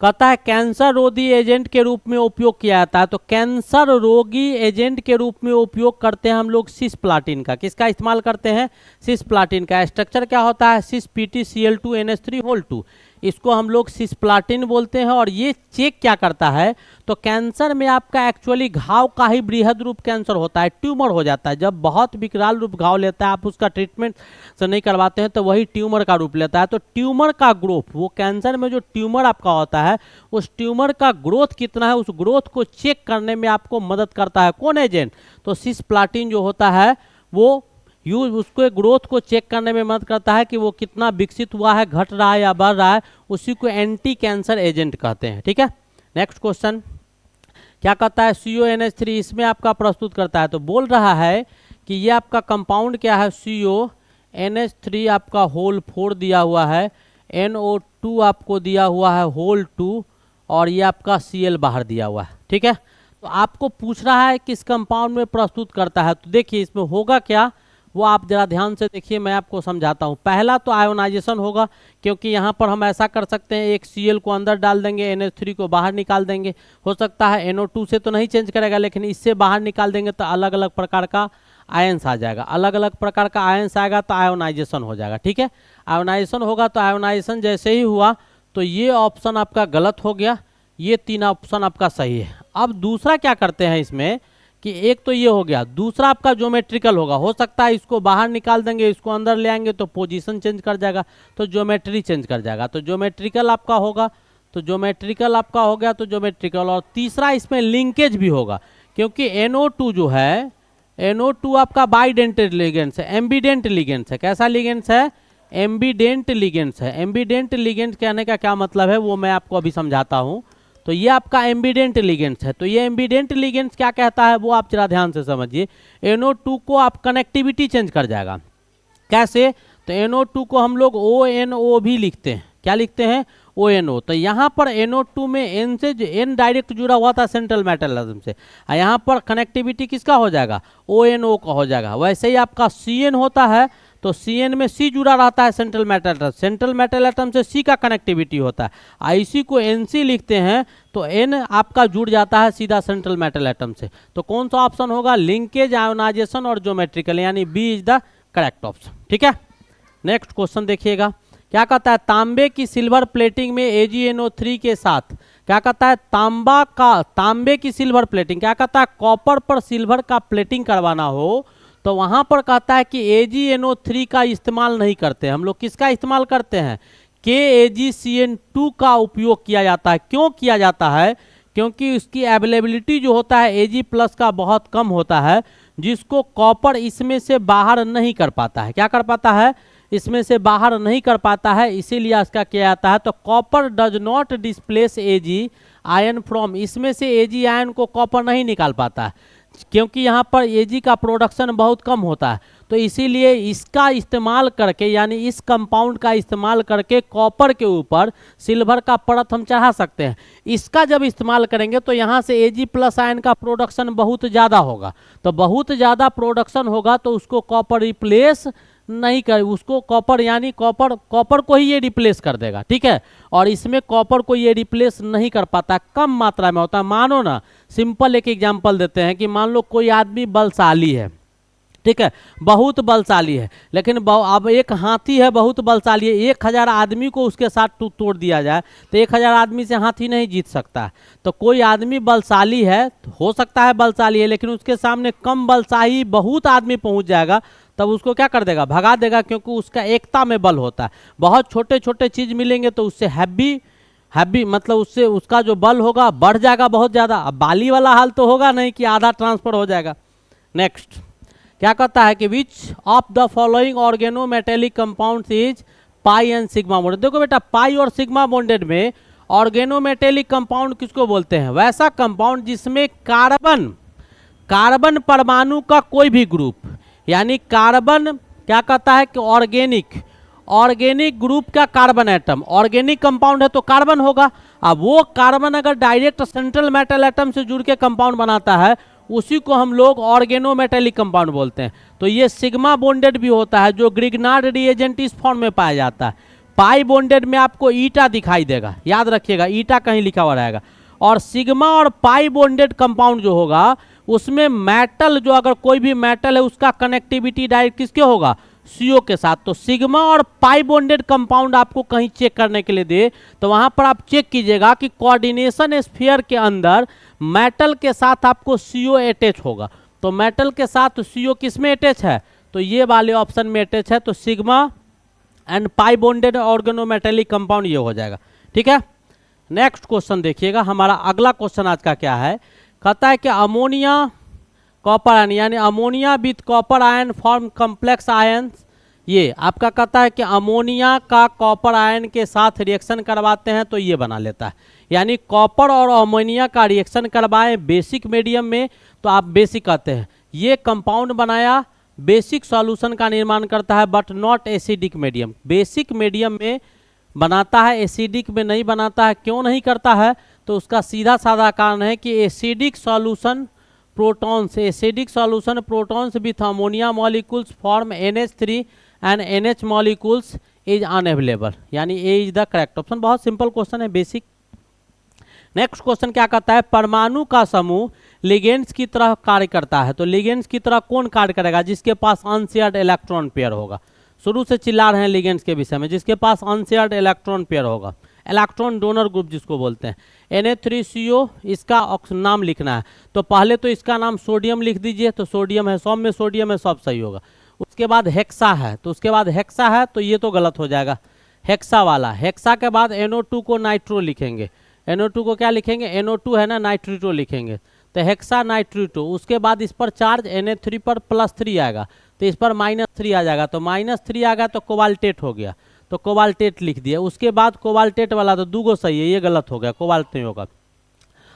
[SPEAKER 1] कहता है कैंसर रोधी एजेंट के रूप में उपयोग किया जाता है। तो कैंसर रोगी एजेंट के रूप में उपयोग करते हैं हम लोग सिस्प्लाटिन का। किसका इस्तेमाल करते हैं, सिस्प्लाटिन का। स्ट्रक्चर क्या होता है, CsPtCl2NH3 इसको हम लोग सिस्प्लाटिन बोलते हैं। और ये चेक क्या करता है, तो कैंसर में आपका एक्चुअली घाव का ही बृहद रूप कैंसर होता है, ट्यूमर हो जाता है। जब बहुत विकराल रूप घाव लेता है, आप उसका ट्रीटमेंट से नहीं करवाते हैं तो वही ट्यूमर का रूप लेता है। तो ट्यूमर का ग्रोथ, वो कैंसर में जो ट्यूमर आपका होता है उस ट्यूमर का ग्रोथ कितना है, उस ग्रोथ को चेक करने में आपको मदद करता है कौन एजेंट, तो सिस्प्लाटिन जो होता है वो उसको ग्रोथ को चेक करने में मदद करता है कि वो कितना विकसित हुआ है, घट रहा है या बढ़ रहा है, उसी को एंटी कैंसर एजेंट कहते हैं। ठीक है, नेक्स्ट क्वेश्चन क्या कहता है, CONH3 इसमें आपका प्रस्तुत करता है। तो बोल रहा है कि ये आपका कंपाउंड क्या है, CONH3 आपका होल 4 दिया हुआ है, NO2 आपको दिया हुआ है होल 2, और ये आपका Cl बाहर दिया हुआ है। ठीक है, तो आपको पूछ रहा है किस कंपाउंड में प्रस्तुत करता है। तो देखिए इसमें होगा क्या, वो आप जरा ध्यान से देखिए, मैं आपको समझाता हूँ। पहला तो आयोनाइजेशन होगा, क्योंकि यहाँ पर हम ऐसा कर सकते हैं, एक Cl को अंदर डाल देंगे, NH3 को बाहर निकाल देंगे। हो सकता है NO2 से तो नहीं चेंज करेगा, लेकिन इससे बाहर निकाल देंगे तो अलग अलग प्रकार का आयंस आ जाएगा। अलग अलग प्रकार का आयंस आएगा तो आयोनाइजेशन हो जाएगा। ठीक है, आयोनाइजेशन होगा तो आयोनाइजेशन जैसे ही हुआ तो ये ऑप्शन आपका गलत हो गया, ये 3 ऑप्शन आपका सही है। अब दूसरा क्या करते हैं इसमें कि एक तो ये हो गया, दूसरा आपका ज्योमेट्रिकल होगा। हो सकता है इसको बाहर निकाल देंगे, इसको अंदर ले आएंगे तो पोजीशन चेंज कर जाएगा, तो ज्योमेट्री चेंज कर जाएगा, तो ज्योमेट्रिकल आपका होगा। तो ज्योमेट्रिकल आपका हो गया, तो ज्योमेट्रिकल। और तीसरा इसमें लिंकेज भी होगा, क्योंकि NO2 जो है, NO2 आपका बाइडेंटेड लिगेंड्स है, एम्बिडेंट लिगेंड्स है। कैसा लिगेंड्स है, एम्बिडेंट लिगेंड्स है। एम्बिडेंट लिगेंड्स कहने का क्या मतलब है वो मैं आपको अभी समझाता हूँ। तो ये आपका एम्बिडेंट लिगेंड्स है। तो ये एम्बिडेंट लिगेंड्स क्या कहता है वो आप जरा ध्यान से समझिए। NO2 को आप कनेक्टिविटी चेंज कर जाएगा। कैसे, तो NO2 को हम लोग ONO भी लिखते हैं। क्या लिखते हैं, ONO। तो यहाँ पर NO2 में N से N डायरेक्ट जुड़ा हुआ था सेंट्रल मेटल एटम से, यहाँ पर कनेक्टिविटी किसका हो जाएगा, ONO का हो जाएगा। वैसे ही आपका CN होता है, तो CN में C जुड़ा रहता है central metal atom, central metal atom से C का कनेक्टिविटी होता है। IC को NC लिखते हैं तो N आपका जुड़ जाता है सीधा सेंट्रल मेटल एटम से। तो कौन सा ऑप्शन होगा, लिंकेज, आयोनाइजेशन और ज्योमेट्रिकल, यानी B is the correct option. ठीक है, नेक्स्ट क्वेश्चन देखिएगा क्या कहता है, तांबे की सिल्वर प्लेटिंग में AgNO3 के साथ क्या कहता है, तांबे की सिल्वर प्लेटिंग, क्या कहता है, कॉपर पर सिल्वर का प्लेटिंग करवाना हो तो वहां पर कहता है कि AgNO3 का इस्तेमाल नहीं करते, हम लोग किसका इस्तेमाल करते हैं, KAgCN2 का उपयोग किया जाता है। क्यों किया जाता है, क्योंकि उसकी अवेलेबिलिटी जो होता है Ag+ का बहुत कम होता है, जिसको कॉपर इसमें से बाहर नहीं कर पाता है। क्या कर पाता है, इसमें से बाहर नहीं कर पाता है, इसीलिए इसका किया जाता है। तो copper does not displace Ag ion from, इसमें से Ag आयन को कॉपर नहीं निकाल पाता है, क्योंकि यहाँ पर Ag का प्रोडक्शन बहुत कम होता है। तो इसीलिए इसका इस्तेमाल करके, यानी इस कंपाउंड का इस्तेमाल करके कॉपर के ऊपर सिल्वर का परत हम चढ़ा सकते हैं। इसका जब इस्तेमाल करेंगे तो यहाँ से Ag+ आयन का प्रोडक्शन बहुत ज़्यादा होगा। तो बहुत ज़्यादा प्रोडक्शन होगा तो उसको कॉपर रिप्लेस नहीं कर, उसको कॉपर यानी कॉपर को ही ये रिप्लेस कर देगा। ठीक है, और इसमें कॉपर को ये रिप्लेस नहीं कर पाता, कम मात्रा में होता है। मानो ना, सिंपल एक एग्जांपल देते हैं कि मान लो कोई आदमी बलशाली है, ठीक है, बहुत बलशाली है, लेकिन अब एक हाथी है बहुत बलशाली है, 1000 आदमी को उसके साथ तोड़ दिया जाए तो 1000 आदमी से हाथी नहीं जीत सकता है। तो कोई आदमी बलशाली है, हो सकता है बलशाली है, लेकिन उसके सामने कम बलशाली बहुत आदमी पहुंच जाएगा, तब उसको क्या कर देगा, भगा देगा, क्योंकि उसका एकता में बल होता है। बहुत छोटे छोटे चीज़ मिलेंगे तो उससे हैवी मतलब उससे उसका जो बल होगा बढ़ जाएगा बहुत ज़्यादा। अब बाली वाला हाल तो होगा नहीं कि आधा ट्रांसफर हो जाएगा। नेक्स्ट क्या कहता है कि which of the following organometallic compounds is pi and sigma bonded. देखो बेटा, पाई और सिग्मा बॉन्डेड में ऑर्गेनोमेटेलिक कंपाउंड किसको बोलते हैं, वैसा कंपाउंड जिसमें कार्बन परमाणु का कोई भी ग्रुप, यानी कार्बन क्या कहता है कि ऑर्गेनिक ग्रुप का कार्बन एटम, ऑर्गेनिक कंपाउंड है तो कार्बन होगा। अब वो कार्बन अगर डायरेक्ट सेंट्रल मेटल एटम से जुड़ के कंपाउंड बनाता है, उसी को हम लोग ऑर्गेनोमेटेलिक कंपाउंड बोलते हैं। तो ये सिग्मा बॉन्डेड भी होता है, जो ग्रिग्नार्ड रिएजेंट इस फॉर्म में पाया जाता है। पाई बॉन्डेड में आपको ईटा दिखाई देगा, याद रखिएगा, ईटा कहीं लिखा हुआ रहेगा। और सिग्मा और पाई बॉन्डेड कंपाउंड जो होगा उसमें मेटल, जो अगर कोई भी मेटल है उसका कनेक्टिविटी डायरेक्ट किसके होगा, CO के साथ। तो सिग्मा और पाई बॉन्डेड कंपाउंड आपको कहीं चेक करने के लिए दे तो वहां पर आप चेक कीजिएगा कि कोऑर्डिनेशन स्फीयर के अंदर मेटल के साथ आपको CO अटैच होगा। तो मेटल के साथ CO किस में अटैच है, तो ये वाले ऑप्शन में अटैच है। तो sigma and pi bonded organometallic compound ये हो जाएगा। ठीक है, नेक्स्ट क्वेश्चन देखिएगा, हमारा अगला क्वेश्चन आज का क्या है, कहता है कि अमोनिया कॉपर आयन, यानी ammonia with copper ion form complex ions. ये आपका कहता है कि अमोनिया का कॉपर आयन के साथ रिएक्शन करवाते हैं तो ये बना लेता है, यानी कॉपर और अमोनिया का रिएक्शन करवाएं बेसिक मीडियम में तो आप बेसिक कहते हैं। ये कंपाउंड बनाया, बेसिक सॉल्यूशन का निर्माण करता है but not acidic medium, basic medium में बनाता है, एसिडिक में नहीं बनाता है। क्यों नहीं करता है? तो उसका सीधा साधा कारण है कि acidic solution protons, acidic solution protons with ammonia molecules form NH3 and NH molecules is unavailable, यानी ए इज द करेक्ट ऑप्शन। बहुत सिंपल क्वेश्चन है, बेसिक। नेक्स्ट क्वेश्चन क्या कहता है, परमाणु का समूह लिगेंड्स की तरह कार्य करता है, तो लिगेंड्स की तरह कौन कार्य करेगा? जिसके पास अनशेयर्ड इलेक्ट्रॉन पेयर होगा। शुरू से चिल्ला रहे हैं लिगेंड्स के विषय में, जिसके पास अनशेयर्ड इलेक्ट्रॉन पेयर होगा, इलेक्ट्रॉन डोनर ग्रुप जिसको बोलते हैं। Na3CO इसका नाम लिखना है, तो पहले तो इसका नाम सोडियम लिख दीजिए, तो सोडियम है, सब में सोडियम है, सब सही होगा। उसके बाद हेक्सा है, तो उसके बाद हेक्सा है तो ये तो गलत हो जाएगा, हेक्सा वाला। हेक्सा के बाद NO2 को नाइट्रो लिखेंगे, NO2 को क्या लिखेंगे? NO2 है ना, नाइट्रिटो लिखेंगे, तो हेक्सा नाइट्रिटो। उसके बाद इस पर चार्ज Na3 पर +3 आएगा, तो इस पर -3 आ जाएगा, तो -3 आ गया तो कोबाल्टेट हो गया, तो कोबाल्टेट लिख दिया। उसके बाद कोबाल्टेट वाला तो दूगो सही है, ये गलत हो गया, कोबाल्ट नहीं होगा।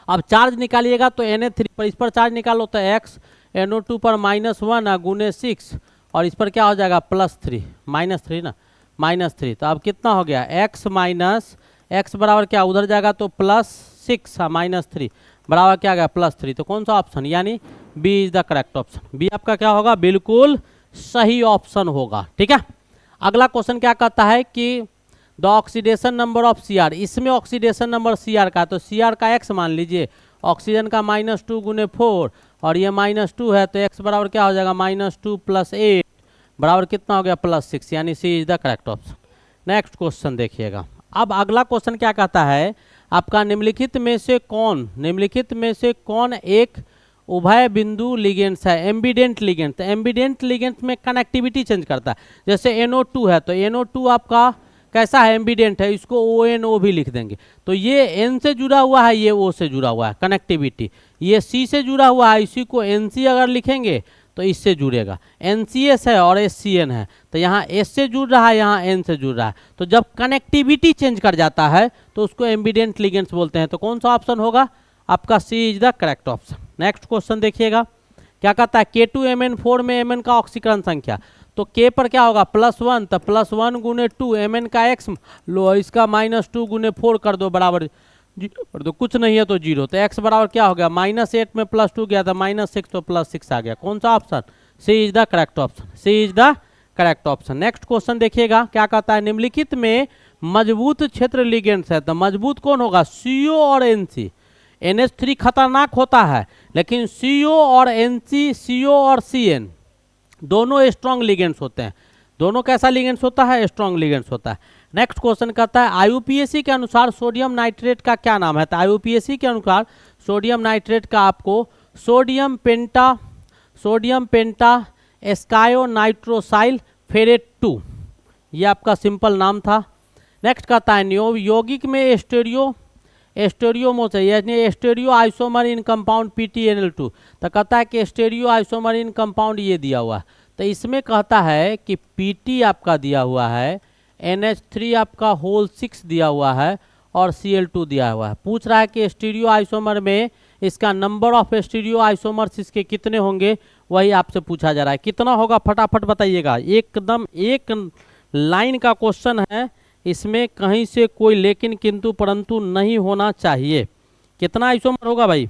[SPEAKER 1] अब चार्ज निकालिएगा तो Na3 पर, इस पर चार्ज निकालो तो x, NO2 पर -1 गुने 6 और इस पर क्या हो जाएगा +3, -3 ना, -3। तो अब कितना हो गया x माइनस x बराबर क्या, उधर जाएगा तो +6 -3 बराबर क्या आ गया +3। तो कौन सा ऑप्शन, यानी B is the correct option. B आपका क्या होगा, बिल्कुल सही ऑप्शन होगा। ठीक है, अगला क्वेश्चन क्या कहता है कि the oxidation number of Cr, इसमें ऑक्सीडेशन नंबर Cr का, तो Cr का x मान लीजिए, ऑक्सीजन का -2 गुने 4 और ये -2 है, तो x बराबर क्या हो जाएगा -2 + 8 बराबर कितना हो गया +6, यानी C is the correct option. Next question देखिएगा। अब अगला क्वेश्चन क्या कहता है, आपका निम्नलिखित में से कौन एक उभय बिंदु लिगेंड्स है, एम्बिडेंट लिगेंड। तो एम्बिडेंट लिगेंड में कनेक्टिविटी चेंज करता है, जैसे NO2 है तो NO2 आपका कैसा है, एम्बिडेंट है, इसको ONO भी लिख देंगे। तो ये N से जुड़ा हुआ है, ये O से जुड़ा हुआ है, कनेक्टिविटी। ये C से जुड़ा हुआ है, इसी को NC अगर लिखेंगे तो इससे जुड़ेगा, NCS है और SCN है, तो यहाँ S से जुड़ रहा है, यहाँ N से जुड़ रहा है। तो जब कनेक्टिविटी चेंज कर जाता है तो उसको एम्बिडेंट लिगेंड्स बोलते हैं। तो कौन सा ऑप्शन होगा आपका, C is the correct option. Next question देखिएगा, क्या कहता है, K2Mn4 में Mn का ऑक्सीकरण संख्या, तो K पर क्या होगा +1, तो +1 गुने 2, Mn का x लो, इसका -2 गुने 4 कर दो बराबर 0 कर दो, कुछ नहीं है तो 0, तो x बराबर क्या हो गया -8 में +2 गया था -6, तो +6 आ गया। कौन सा option, C is the correct option, C is the correct option. Next question देखिएगा, क्या कहता है, निम्नलिखित में मजबूत क्षेत्र लिगेंड्स है, तो मजबूत कौन होगा, CO और NC। NH3 खतरनाक होता है, लेकिन CO और NC, CO और CN दोनों स्ट्रॉन्ग लिगेंड्स होते हैं। दोनों कैसा लिगेंड्स होता है, स्ट्रॉन्ग लिगेंड्स होता है। नेक्स्ट क्वेश्चन कहता है, IUPAC के अनुसार सोडियम नाइट्रेट का क्या नाम है। तो IUPAC के अनुसार सोडियम नाइट्रेट का आपको सोडियम पेंटा एस्कायो नाइट्रोसाइल फेरेट 2, ये आपका सिंपल नाम था। नेक्स्ट कहता है, यौगिक में एस्टेरियोमोस है, यानी एस्टेरियो आइसोमर इन कंपाउंड PTNL2। तो कहता है कि एस्टेरियो आइसोमर इन कंपाउंड ये दिया हुआ है, तो इसमें कहता है कि PT आपका दिया हुआ है, NH3 आपका होल 6 दिया हुआ है और Cl2 दिया हुआ है। पूछ रहा है कि एस्टेरियो आइसोमर में इसका नंबर ऑफ एस्टेरियो आइसोमर्स इसके कितने होंगे, वही आपसे पूछा जा रहा है। कितना होगा फटाफट बताइएगा, एकदम एक लाइन का क्वेश्चन है, इसमें कहीं से कोई लेकिन किंतु परंतु नहीं होना चाहिए। कितना आइसोमर होगा भाई,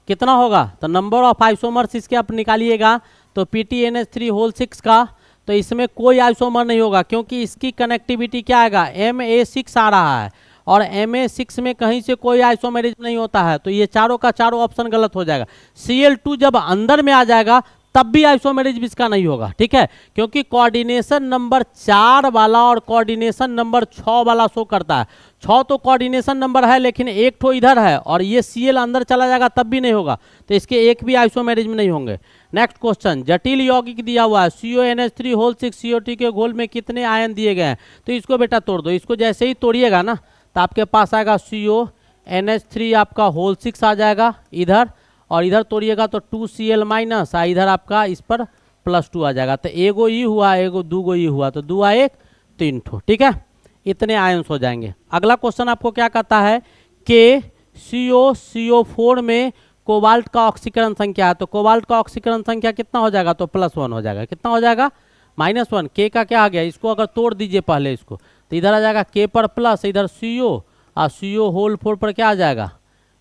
[SPEAKER 1] कितना होगा, तो नंबर ऑफ आइसोमर्स इसके आप निकालिएगा, तो PTNH3 होल 6 का, तो इसमें कोई आइसोमर नहीं होगा, क्योंकि इसकी कनेक्टिविटी क्या आएगा, Ma6 आ रहा है, और Ma6 में कहीं से कोई आइसोमेरिज्म नहीं होता है, तो ये चारों का चारों ऑप्शन गलत हो जाएगा। Cl2 जब अंदर में आ जाएगा तब भी आइसोमेरिज्म इसका नहीं होगा, ठीक है, क्योंकि कोऑर्डिनेशन नंबर 4 वाला और कोऑर्डिनेशन नंबर 6 वाला शो करता है। 6 तो कोऑर्डिनेशन नंबर है, लेकिन एक ठो इधर है, और ये Cl अंदर चला जाएगा तब भी नहीं होगा, तो इसके एक भी आइसोमेरिज्म नहीं होंगे। नेक्स्ट क्वेश्चन, जटिल यौगिक दिया हुआ है, CONH3 होल 6 CO2 के घोल में कितने आयन दिए गए हैं। तो इसको बेटा तोड़ दो, इसको जैसे ही तोड़िएगा ना तो आपके पास आएगा CONH3 आपका होल 6 आ जाएगा इधर, और इधर तोड़िएगा तो 2Cl माइनस, इधर आपका इस पर +2 आ जाएगा। तो एगो ई हुआ, एगो दूगो ई हुआ, तो 2 1 3 ठो, ठीक है। इतने आयंस हो जाएंगे। अगला क्वेश्चन आपको क्या कहता है, KCO4 में कोबाल्ट का ऑक्सीकरण संख्या है। तो कोबाल्ट का ऑक्सीकरण संख्या कितना हो जाएगा, तो +1 हो जाएगा। कितना हो जाएगा, -1। के का क्या आ गया, इसको अगर तोड़ दीजिए पहले इसको, तो इधर आ जाएगा के पर प्लस, इधर CO और CO होल 4 पर क्या आ जाएगा,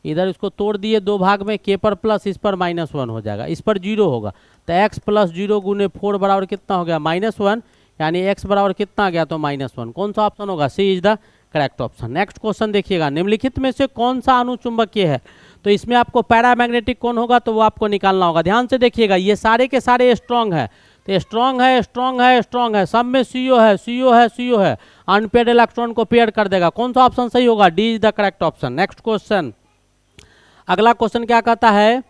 [SPEAKER 1] इधर इसको तोड़ दिए 2 भाग में, के पर प्लस, इस पर -1 हो जाएगा, इस पर 0 होगा। तो x + 0 × 4 बराबर कितना हो गया, -1, यानी x बराबर कितना आ गया, तो -1। कौन सा ऑप्शन होगा, C is the correct option. Next question देखिएगा, निम्नलिखित में से कौन सा अनुचुंबकीय है। तो इसमें आपको पैरामैग्नेटिक कौन होगा, तो वो आपको निकालना होगा। ध्यान से देखिएगा, ये सारे के सारे स्ट्रॉन्ग है, तो स्ट्रॉन्ग है, स्ट्रॉन्ग है, स्ट्रॉन्ग है, सब में CO है, CO है, CO है, अनपेयर्ड इलेक्ट्रॉन को पेयर कर देगा। कौन सा ऑप्शन सही होगा, D is the correct option. Next question, अगला क्वेश्चन क्या कहता है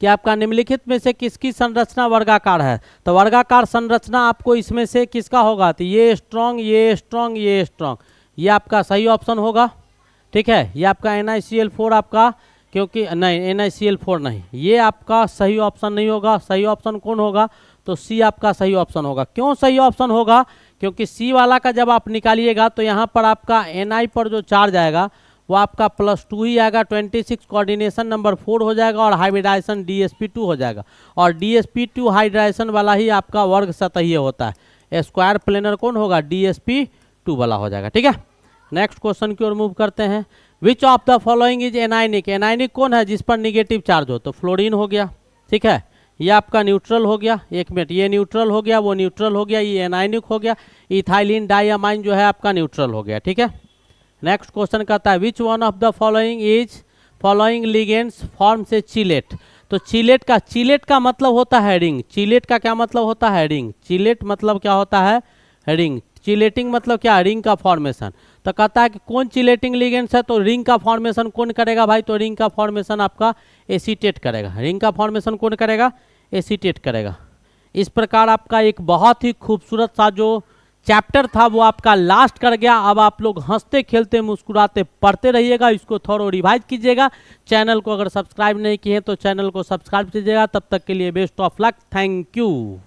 [SPEAKER 1] कि आपका निम्नलिखित में से किसकी संरचना वर्गाकार है। तो वर्गाकार संरचना आपको इसमें से किसका होगा, तो ये स्ट्रॉन्ग, ये स्ट्रॉन्ग, ये स्ट्रॉन्ग, ये आपका सही ऑप्शन होगा, ठीक है। ये आपका NiCl4 आपका, क्योंकि नहीं NiCl4 नहीं, ये आपका सही ऑप्शन नहीं होगा। सही ऑप्शन कौन होगा, तो सी आपका सही ऑप्शन होगा। क्यों सही ऑप्शन होगा, क्योंकि सी वाला का जब आप निकालिएगा तो यहाँ पर आपका Ni पर जो चार्ज आएगा वो आपका +2 ही आएगा, 26 कोऑर्डिनेशन नंबर 4 हो जाएगा और हाइब्रिडाइजेशन DsP2 हो जाएगा। और DsP2 हाइड्राइजेशन वाला ही आपका वर्ग सतहीय होता है। स्क्वायर प्लेनर कौन होगा, DsP2 वाला हो जाएगा, ठीक है। नेक्स्ट क्वेश्चन की ओर मूव करते हैं। Which of the following is anionic. Anionic कौन है, जिस पर निगेटिव चार्ज हो, तो फ्लोरीन हो गया, ठीक है। ये आपका न्यूट्रल हो गया, एक मिनट, ये न्यूट्रल हो गया, वो न्यूट्रल हो गया, ये एनाइनिक हो गया, इथाइलिन डाइअमाइन जो है आपका न्यूट्रल हो गया, ठीक है। नेक्स्ट क्वेश्चन कहता है which one of the following ligands form से चिलेट। तो चिलेट का मतलब होता है रिंग। चिलेट का क्या मतलब होता है, रिंग। चिलेट मतलब क्या होता है, रिंग। चिलेटिंग मतलब क्या, रिंग का फॉर्मेशन। तो कहता है कि कौन चिलेटिंग लिगेंड्स है, तो रिंग का फॉर्मेशन कौन करेगा भाई, तो रिंग का फॉर्मेशन आपका एसीटेट करेगा। रिंग का फॉर्मेशन कौन करेगा, एसीटेट करेगा। इस प्रकार आपका एक बहुत ही खूबसूरत सा जो चैप्टर था वो आपका लास्ट कर गया। अब आप लोग हंसते खेलते मुस्कुराते पढ़ते रहिएगा, इसको थोड़ा रिवाइज कीजिएगा। चैनल को अगर सब्सक्राइब नहीं किए तो चैनल को सब्सक्राइब कीजिएगा। तब तक के लिए best of luck, thank you.